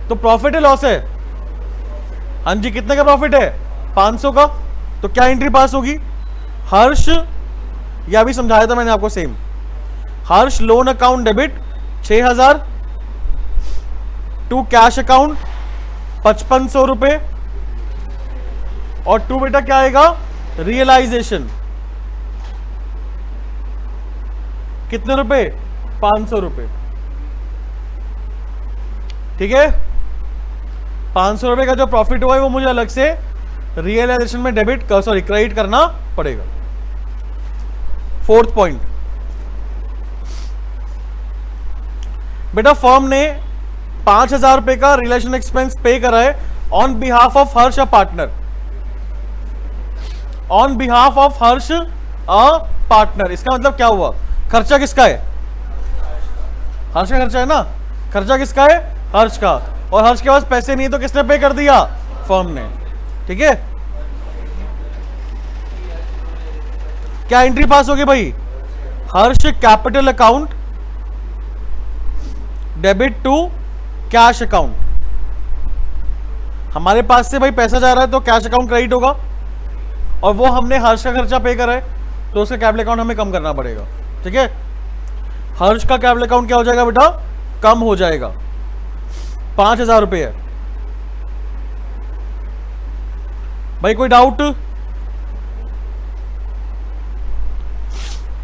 तो प्रॉफिट है लॉस है? हाँ जी, कितने का प्रॉफिट है? 500 का। तो क्या एंट्री पास होगी? हर्ष, या भी समझाया था मैंने आपको same, Harsh loan account debit 6,000 to cash account 5500 रुपए, और 2 बेटा क्या आएगा? रियलाइजेशन। कितने रुपए? 500 रुपए, ठीक है। 500 रुपए का जो प्रॉफिट हुआ है वो मुझे अलग से रियलाइजेशन में डेबिट, सॉरी क्रेडिट करना पड़ेगा। फोर्थ पॉइंट बेटा, फर्म ने 5,000 रुपए का रिलेशन एक्सपेंस पे करा है on behalf of Harsh a partner, on behalf of Harsh a partner. इसका मतलब क्या हुआ? खर्चा किसका है? हर्ष का खर्चा है ना, खर्चा किसका है? हर्ष का, और हर्ष के पास पैसे नहीं तो किसने पे कर दिया? फर्म ने, ठीक है। क्या एंट्री पास होगी भाई? Harsh capital account debit to cash account. हमारे पास से भाई पैसा जा रहा है तो कैश अकाउंट क्रेडिट होगा, और वो हमने हर्ष का खर्चा पे करा है, तो उसका कैपिटल अकाउंट हमें कम करना पड़ेगा। ठीक है, हर्ष का कैपिटल अकाउंट क्या हो जाएगा बेटा, कम हो जाएगा, 5,000 रुपये है। भाई कोई doubt?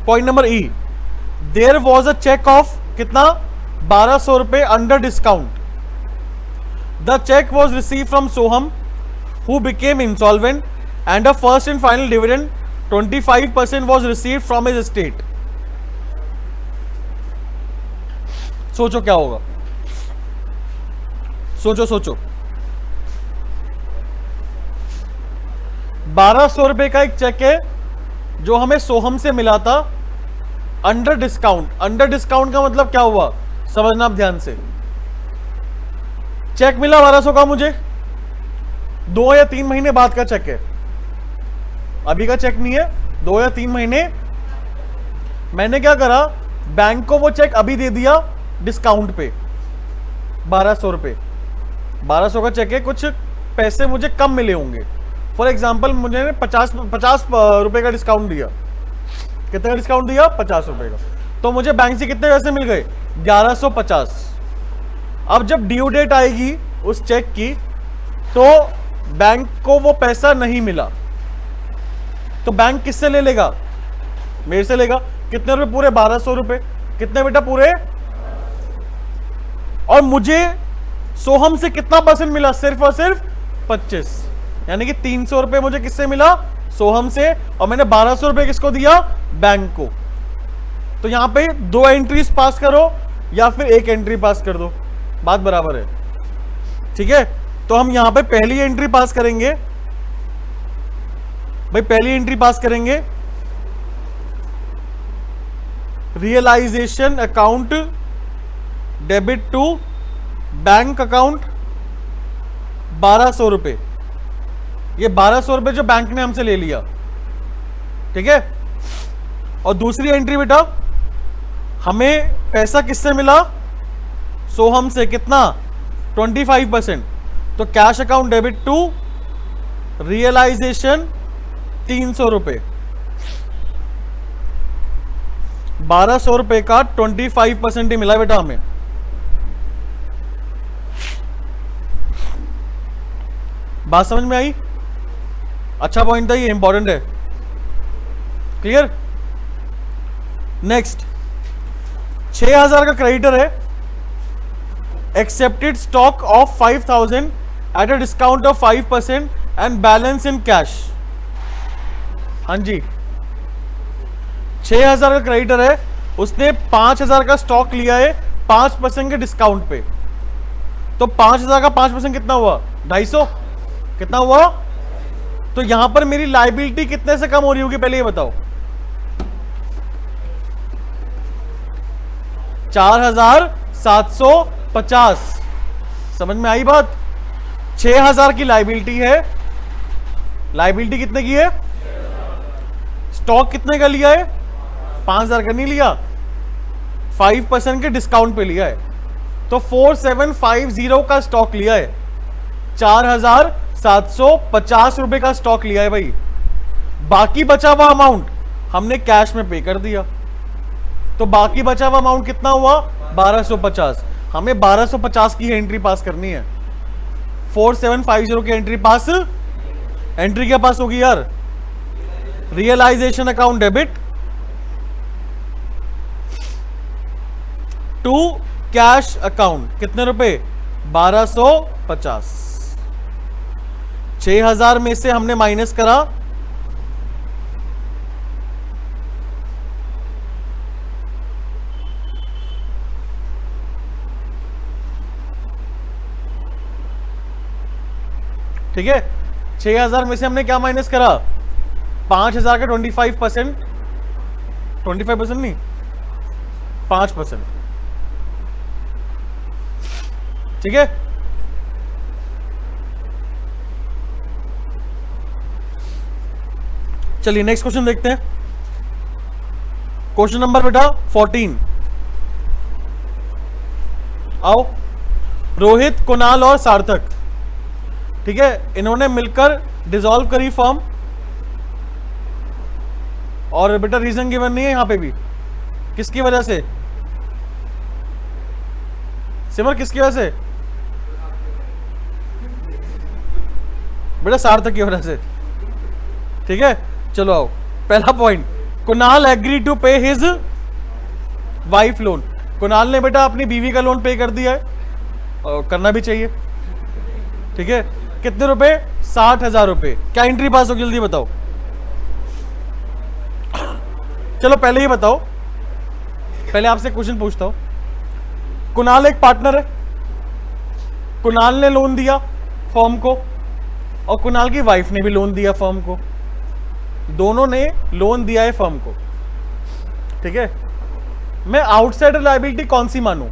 Point number E, there was a cheque of कितना, 1200 रुपये under discount. The cheque was receive from Soham who became insolvent and a first and final dividend 25% was receive from his estate. सोचो क्या होगा, सोचो सोचो। 1200 रुपए का एक चेक है जो हमें सोहम से मिला था अंडर डिस्काउंट। अंडर डिस्काउंट का मतलब क्या हुआ, समझना आप ध्यान से। चेक मिला 1200 का मुझे, 2 या 3 महीने बाद का चेक है, अभी का चेक नहीं है, 2 या 3 महीने। मैंने क्या करा, बैंक को वो चेक अभी दे दिया डिस्काउंट पे 1200 रुपये। 1200 का चेक है, कुछ पैसे मुझे कम मिले होंगे। फॉर एग्जाम्पल मुझे 50 रुपए का डिस्काउंट दिया। कितने का डिस्काउंट दिया, 50 रुपए का। तो मुझे बैंक से कितने पैसे मिल गए, 1150। अब जब ड्यू डेट आएगी उस चेक की, तो बैंक को वो पैसा नहीं मिला, तो बैंक किससे ले लेगा, मेरे से लेगा। कितने रुपए पूरे, 1200 रुपए। कितने बेटा पूरे, और मुझे सोहम से कितना परसेंट मिला, सिर्फ और सिर्फ 25, यानी कि 300 रुपए मुझे किससे मिला, सोहम से, और मैंने 1200 रुपए किसको दिया, बैंक को। तो यहां पे 2 एंट्रीज पास करो या फिर 1 एंट्री पास कर दो, बात बराबर है। ठीक है, तो हम यहां पे पहली एंट्री पास करेंगे भाई, पहली एंट्री पास करेंगे, realisation account debit to bank account 1200 रुपए। ये 1200 रुपए जो बैंक ने हमसे ले लिया, ठीक है। और दूसरी एंट्री बेटा, हमें पैसा किससे मिला, सोहम से, कितना, 25%। तो cash account debit to realisation 300 रुपए। 1200 रुपए का 25% ही मिला बेटा हमें। बात समझ में आई? अच्छा पॉइंट था ये, इंपॉर्टेंट है। क्लियर? नेक्स्ट, 6000 का क्रेडिटर है, accepted stock of 5000 at a discount of 5% and balance in cash. हाँ जी, 6000 का क्रेडिटर है, उसने 5000 का स्टॉक लिया है 5% के डिस्काउंट पे। तो 5000 का 5% कितना हुआ, 250। कितना हुआ? तो यहां पर मेरी लाइबिलिटी कितने से कम हो रही होगी, पहले ये बताओ। 4750। समझ में आई बात? 6000 की लाइबिलिटी है, लाइबिलिटी कितने की है, स्टॉक कितने का लिया है, 5000 का नहीं लिया, 5% के डिस्काउंट पे लिया है। तो 4750 का स्टॉक लिया है, 4750 रुपए का स्टॉक लिया है भाई। बाकी बचा हुआ अमाउंट हमने कैश में पे कर दिया। तो बाकी बचा हुआ अमाउंट कितना हुआ, 1250। हमें 1250 की एंट्री पास करनी है। 4750 की एंट्री पास, एंट्री क्या पास होगी यार, realisation account debit to cash account. कितने रुपए, 1250। 6000 में से हमने माइनस करा, ठीक है। 6000 में से हमने क्या माइनस करा, 5000 का 25%, 25% नहीं, 5%। ठीक है, चलिए नेक्स्ट क्वेश्चन देखते हैं। क्वेश्चन नंबर बेटा 14। आओ, रोहित, कुणाल और सार्थक, ठीक है, इन्होंने मिलकर डिसॉल्व करी फर्म और बेटा रीजन गिवन नहीं है यहाँ पे भी, किसकी वजह से सिमर, किसकी वजह से बेटा, सार्थक की वजह से। ठीक है, चलो आओ, पहला पॉइंट, कुणाल एग्री टू पे हिज वाइफ लोन। कुणाल ने बेटा अपनी बीवी का लोन पे कर दिया है, और करना भी चाहिए। ठीक है, कितने रुपए, 60,000 रुपए। क्या एंट्री पास होगी, जल्दी बताओ। चलो पहले ही बताओ, पहले आपसे क्वेश्चन पूछता हूं। कुणाल एक पार्टनर है, कुणाल ने लोन दिया फर्म को, और कुणाल की वाइफ ने भी लोन दिया फर्म को, दोनों ने लोन दिया है फर्म को। ठीक है, मैं आउटसाइडर लायबिलिटी कौन सी मानूं,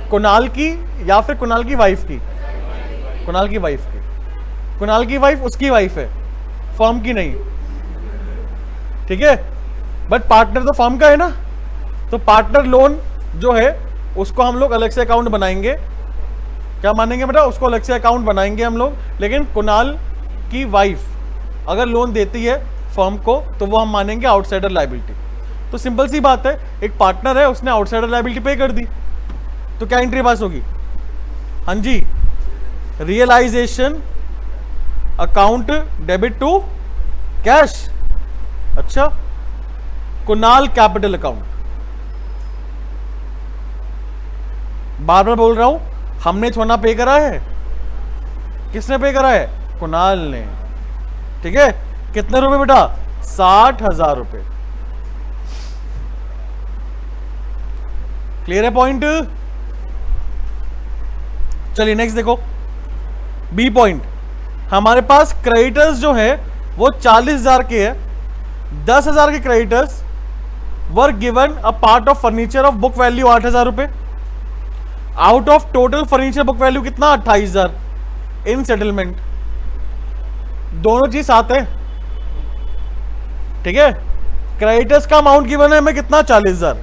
कुणाल की या फिर कुणाल की वाइफ की? कुणाल की वाइफ की। कुणाल की वाइफ उसकी वाइफ है, फर्म की नहीं। ठीक है, बट पार्टनर तो फर्म का है ना, तो पार्टनर लोन जो है उसको हम लोग अलग से अकाउंट बनाएंगे। क्या मानेंगे बेटा, उसको अलग से अकाउंट बनाएंगे हम लोग। लेकिन कुणाल की वाइफ अगर लोन देती है फर्म को तो वो हम मानेंगे आउटसाइडर लायबिलिटी। तो सिंपल सी बात है, एक पार्टनर है, उसने आउटसाइडर लायबिलिटी पे कर दी, तो क्या एंट्री पास होगी? हाँ जी, realisation account debit to cash. अच्छा, कुणाल कैपिटल अकाउंट। बार बार बोल रहा हूं, हमने थोड़ा पे करा है, किसने पे करा है? कुणाल ने। ठीक है, कितने रुपए बेटा? 60,000 रुपए। क्लियर है पॉइंट? चलिए नेक्स्ट देखो, बी पॉइंट। हमारे पास क्रेडिटर्स जो है वो 40,000 के है। 10,000 के creditors were given a part of furniture of book value 8,000 रुपए। Out of total furniture book value कितना? 28,000 इन सेटलमेंट। दोनों चीज साथ है। ठीक है, क्रेडिटर्स का अमाउंट गिवन है हमें कितना? 40,000।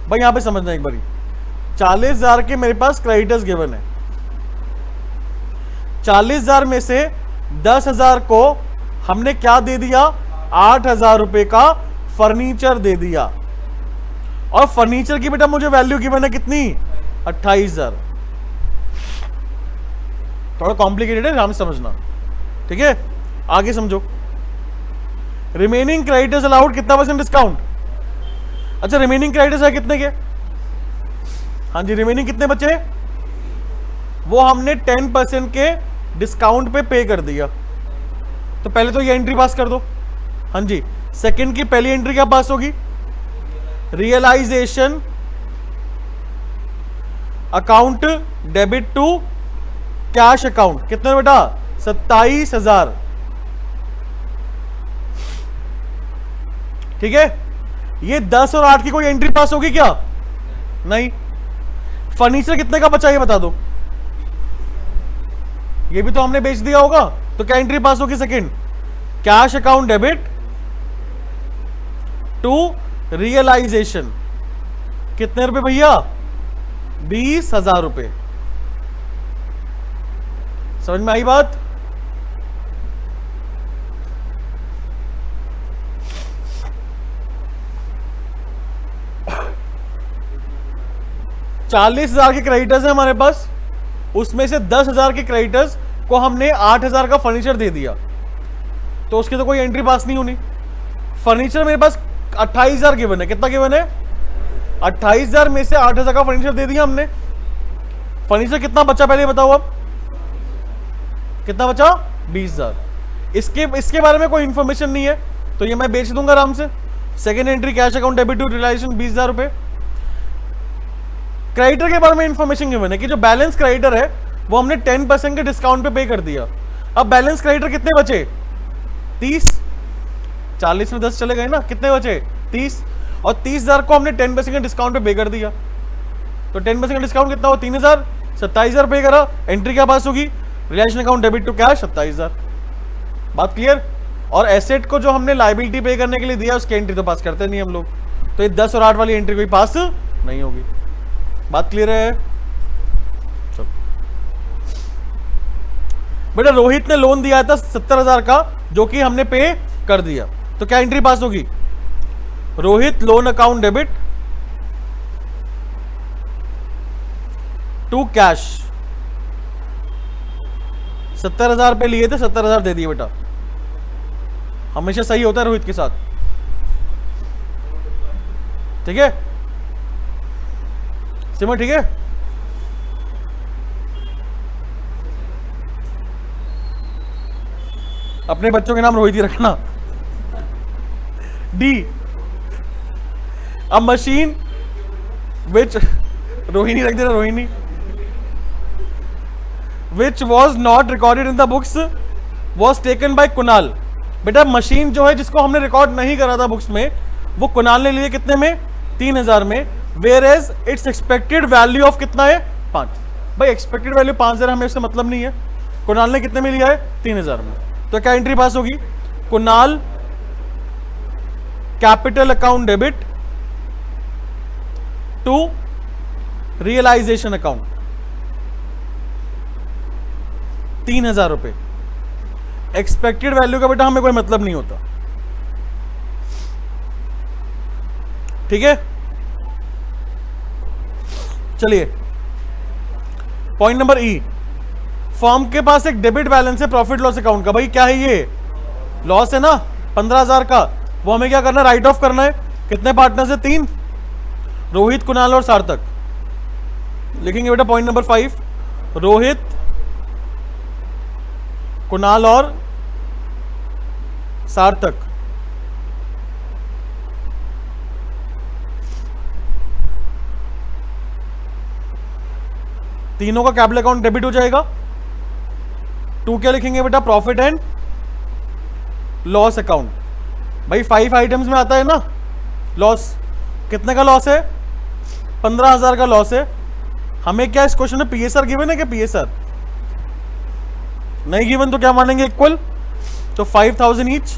भाई यहां पे समझना एक बारी, 40,000 के मेरे पास क्रेडिटर्स गिवन है। 40,000 में से 10,000 को हमने क्या दे दिया? 8,000 रुपए का फर्नीचर दे दिया। और फर्नीचर की बेटा मुझे वैल्यू गिवन है कितनी? 28,000। थोड़ा कॉम्प्लिकेटेड है, ध्यान से समझना। ठीक है, आगे समझो। रिमेनिंग क्रेडिटर्स अलाउड कितना % डिस्काउंट? अच्छा, रिमेनिंग क्रेडिटर्स है कितने के? हाँ जी, रिमेनिंग कितने बचे? वो हमने 10% के डिस्काउंट पे कर दिया। तो पहले तो ये एंट्री पास कर दो। हाँ जी, सेकंड की पहली एंट्री क्या पास होगी? Realisation account debit to cash account. कितने बेटा? 27,000। ठीक है, ये 10 और 8 की कोई एंट्री पास होगी क्या? नहीं। फर्नीचर कितने का बचा ये बता दो। ये भी तो हमने बेच दिया होगा, तो क्या एंट्री पास होगी? Second, cash account debit to realisation. कितने रुपए भैया? 20,000 रुपए। समझ में आई बात? $40,000 के क्रेडिटर्स है हमारे पास, उसमें से 10,000 के क्रेडिटर्स को हमने 8,000 का फर्नीचर दे दिया, तो उसकी तो कोई एंट्री पास नहीं होनी। फर्नीचर मेरे पास 28,000 गिवन है। कितना गिवन है? 28,000 में से 8,000 का फर्नीचर दे दिया हमने। फर्नीचर कितना बचा पहले बताओ आप, कितना बचा? 20,000। इसके बारे में कोई इंफॉर्मेशन नहीं है, तो ये मैं बेच दूंगा आराम से। Second entry cash account debit to realisation 20,000 रुपए। क्रेडिटर के बारे में इंफॉर्मेशन गिवन है कि जो बैलेंस क्रेडिटर है वो हमने 10% के डिस्काउंट पे कर दिया। अब बैलेंस क्रेडिटर कितने बचे? 30। 40 में 10 चले गए ना, कितने बचे? 30। और 30,000 को हमने 10% के डिस्काउंट पे कर दिया, तो 10% का डिस्काउंट कितना हो? 3,000। 27,000 पे करा, एंट्री क्या पास होगी? Relation account debit to cash 27,000। बात क्लियर? और एसेट को जो हमने लायबिलिटी पे करने के लिए दिया उसकी एंट्री तो पास करते नहीं हम लोग, तो ये 10 और 8 वाली एंट्री कोई पास नहीं होगी। बात क्लियर है? चलो बेटा, रोहित ने लोन दिया था 70,000 का, जो कि हमने पे कर दिया, तो क्या एंट्री पास होगी? Rohit loan account debit to cash, 70,000 पे लिए थे, 70,000 दे दिए बेटा। हमेशा सही होता है रोहित के साथ, ठीक है सिमर, ठीक है। अपने बच्चों के नाम रोहित ही रखना। D, a machine which, Rohini रख देना, Rohini, which was not recorded in the books was taken by Kunal. बेटा मशीन जो है जिसको हमने रिकॉर्ड नहीं करा था बुक्स में, वो कुणाल ने लिए कितने में? 3,000 में। Whereas it's expected value of कितना है? 5। भाई एक्सपेक्टेड वैल्यू 5,000 हमें इससे मतलब नहीं है, कुणाल ने कितने में लिया है? 3,000 में। तो क्या एंट्री पास होगी? Kunal capital account debit to realisation account, 3,000 रुपए। एक्सपेक्टेड वैल्यू का बेटा हमें कोई मतलब नहीं होता, ठीक है। चलिए पॉइंट नंबर ई, फर्म के पास एक डेबिट बैलेंस है प्रॉफिट लॉस अकाउंट का। भाई क्या है ये? लॉस है ना 15,000 का, वो हमें क्या करना है? राइट ऑफ करना है। कितने पार्टनर्स है? 3, रोहित, कुणाल और सार्थक। लिखेंगे बेटा पॉइंट नंबर 5, रोहित, कुणाल और सार्थक। तीनों का कैपिटल अकाउंट डेबिट हो जाएगा। 2 क्या लिखेंगे बेटा? Profit and loss account. भाई 5 आइटम्स में आता है ना लॉस। कितने का लॉस है? 15,000 का लॉस है। हमें क्या इस क्वेश्चन में पीएसआर गिवन है? क्या पीएसआर नहीं गिवन तो क्या मानेंगे? इक्वल, तो 5,000 ईच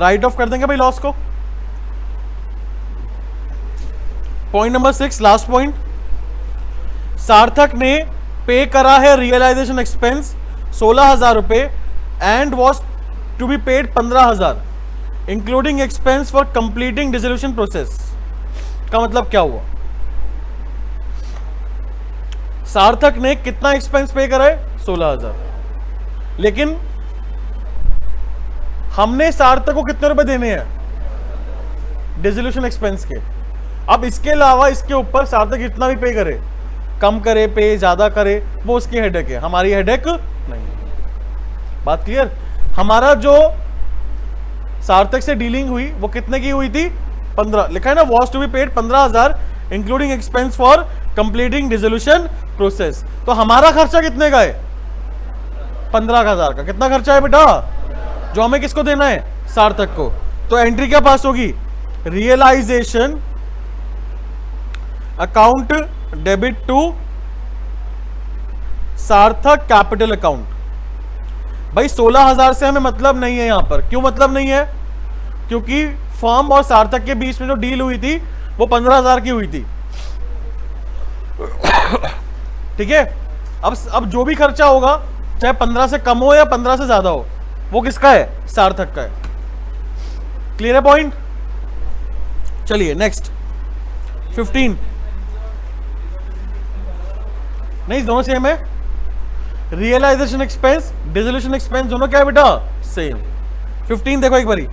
राइट ऑफ कर देंगे भाई लॉस को। पॉइंट नंबर 6, लास्ट पॉइंट, सार्थक ने पे करा है रियलाइजेशन एक्सपेंस 16,000 रुपए and was to be paid 15,000 including expense for completing dissolution process. का मतलब क्या हुआ? सार्थक ने कितना एक्सपेंस पे करा है? 16,000, लेकिन हमने सार्थक को कितने रुपए देने हैं? डिसोल्यूशन एक्सपेंस के। अब इसके अलावा इसके ऊपर सार्थक जितना भी पे करे, कम करे पे, ज्यादा करे, वो उसकी हेडेक है, हमारी हेडेक नहीं। बात क्लियर? हमारा जो सार्थक से डीलिंग हुई वो कितने की हुई थी? 15। लिखा है ना was to be paid 15,000 including expense for completing dissolution process. तो हमारा खर्चा कितने का है? 15,000 का। कितना खर्चा है बेटा? जो हमें किसको देना है? सार्थक को। तो एंट्री क्या पास होगी? रियलाइजेशन अकाउंट डेबिट टू सार्थक कैपिटल अकाउंट। भाई 16,000 से हमें मतलब नहीं है यहां पर। क्यों मतलब नहीं है? क्योंकि फर्म और सार्थक के बीच में जो डील हुई थी वो 15,000 की हुई थी, ठीक है। अब जो भी खर्चा होगा, चाहे 15 से कम हो या 15 से ज्यादा हो, वो किसका है? सार्थक का है। क्लियर है पॉइंट? चलिए नेक्स्ट 15। नहीं, दोनों सेम है। रियलाइजेशन एक्सपेंस, डिसोल्यूशन एक्सपेंस दोनों क्या है बेटा? सेम। 15 देखो एक बारी।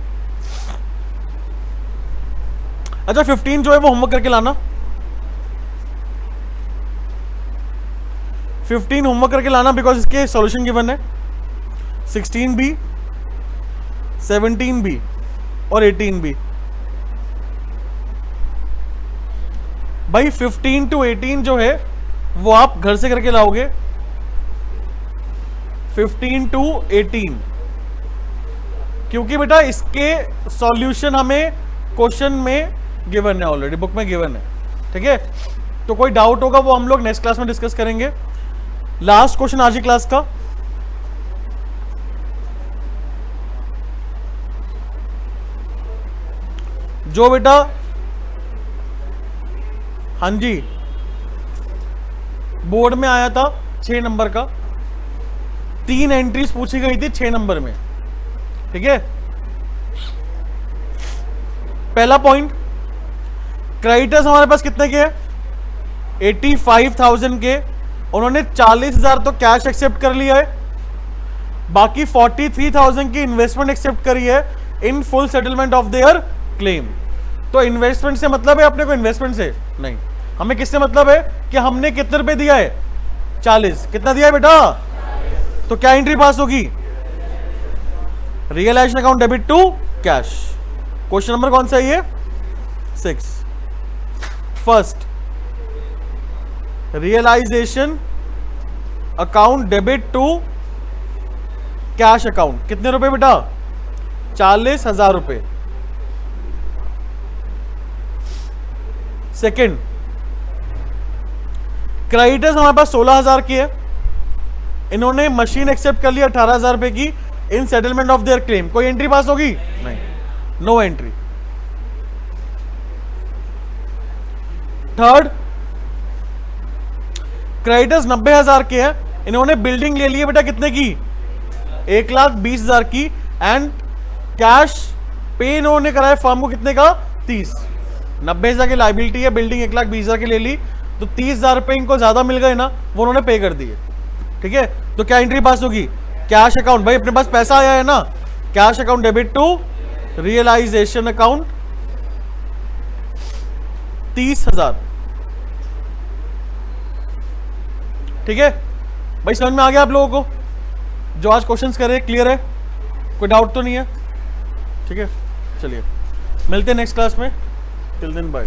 अच्छा 15 जो है वो होमवर्क करके लाना। 15 होमवर्क करके लाना बिकॉज इसके सॉल्यूशन गिवन है। 16B, 17B और 18B। भाई 15 to 18 जो है वो आप घर से करके लाओगे। 15 to 18, क्योंकि बेटा इसके सॉल्यूशन हमें क्वेश्चन में गिवन है, ऑलरेडी बुक में गिवन है, ठीक है। तो कोई डाउट होगा वो हम लोग नेक्स्ट क्लास में डिस्कस करेंगे। लास्ट क्वेश्चन आज की क्लास का, जो बेटा, हाँ जी, बोर्ड में आया था 6 नंबर का, 3 एंट्रीज पूछी गई थी 6 नंबर में। ठीक है। पहला पॉइंट, क्रेडिटर्स हमारे पास कितने के हैं? 85,000 के। उन्होंने 40,000 तो कैश एक्सेप्ट कर लिया है, बाकी 43,000 की इन्वेस्टमेंट एक्सेप्ट करी है in full settlement of their claim. तो इन्वेस्टमेंट से मतलब है अपने को, इन्वेस्टमेंट से नहीं, हमें किससे मतलब है कि हमने कितने रुपए दिया है? 40। कितना दिया है बेटा? तो क्या एंट्री पास होगी? Realisation account debit to cash. Question number कौन सा है ये? 6। First, realisation account debit to cash account. कितने रुपए बेटा? 40,000 रुपए। सेकंड, क्रेडिटर्स हमारे पास 16,000 की है, इन्होंने मशीन एक्सेप्ट कर लिया 18,000 रुपए की इन सेटलमेंट ऑफ देयर क्लेम। कोई एंट्री पास होगी? नहीं, नो एंट्री। थर्ड, क्रेडिटर्स 90,000 के हैं, इन्होंने बिल्डिंग ले ली है बेटा कितने की? 1,20,000 की, एंड कैश पे इन्होंने कराया फर्म को कितने का? 30। 90,000 की लाइबिलिटी है, बिल्डिंग 1,20,000 की ले ली, तो 30,000 रुपए इनको ज्यादा मिल गए ना, वो उन्होंने पे कर दिए। ठीक है, तो क्या एंट्री पास होगी? कैश अकाउंट, भाई अपने पास पैसा आया है ना, cash account debit to realisation account 30,000। ठीक है भाई, समझ में आ गया आप लोगों को? जो आज क्वेश्चंस कर रहे हैं क्लियर है? कोई डाउट तो नहीं है? ठीक है, चलिए मिलते हैं नेक्स्ट क्लास में। Till then bye.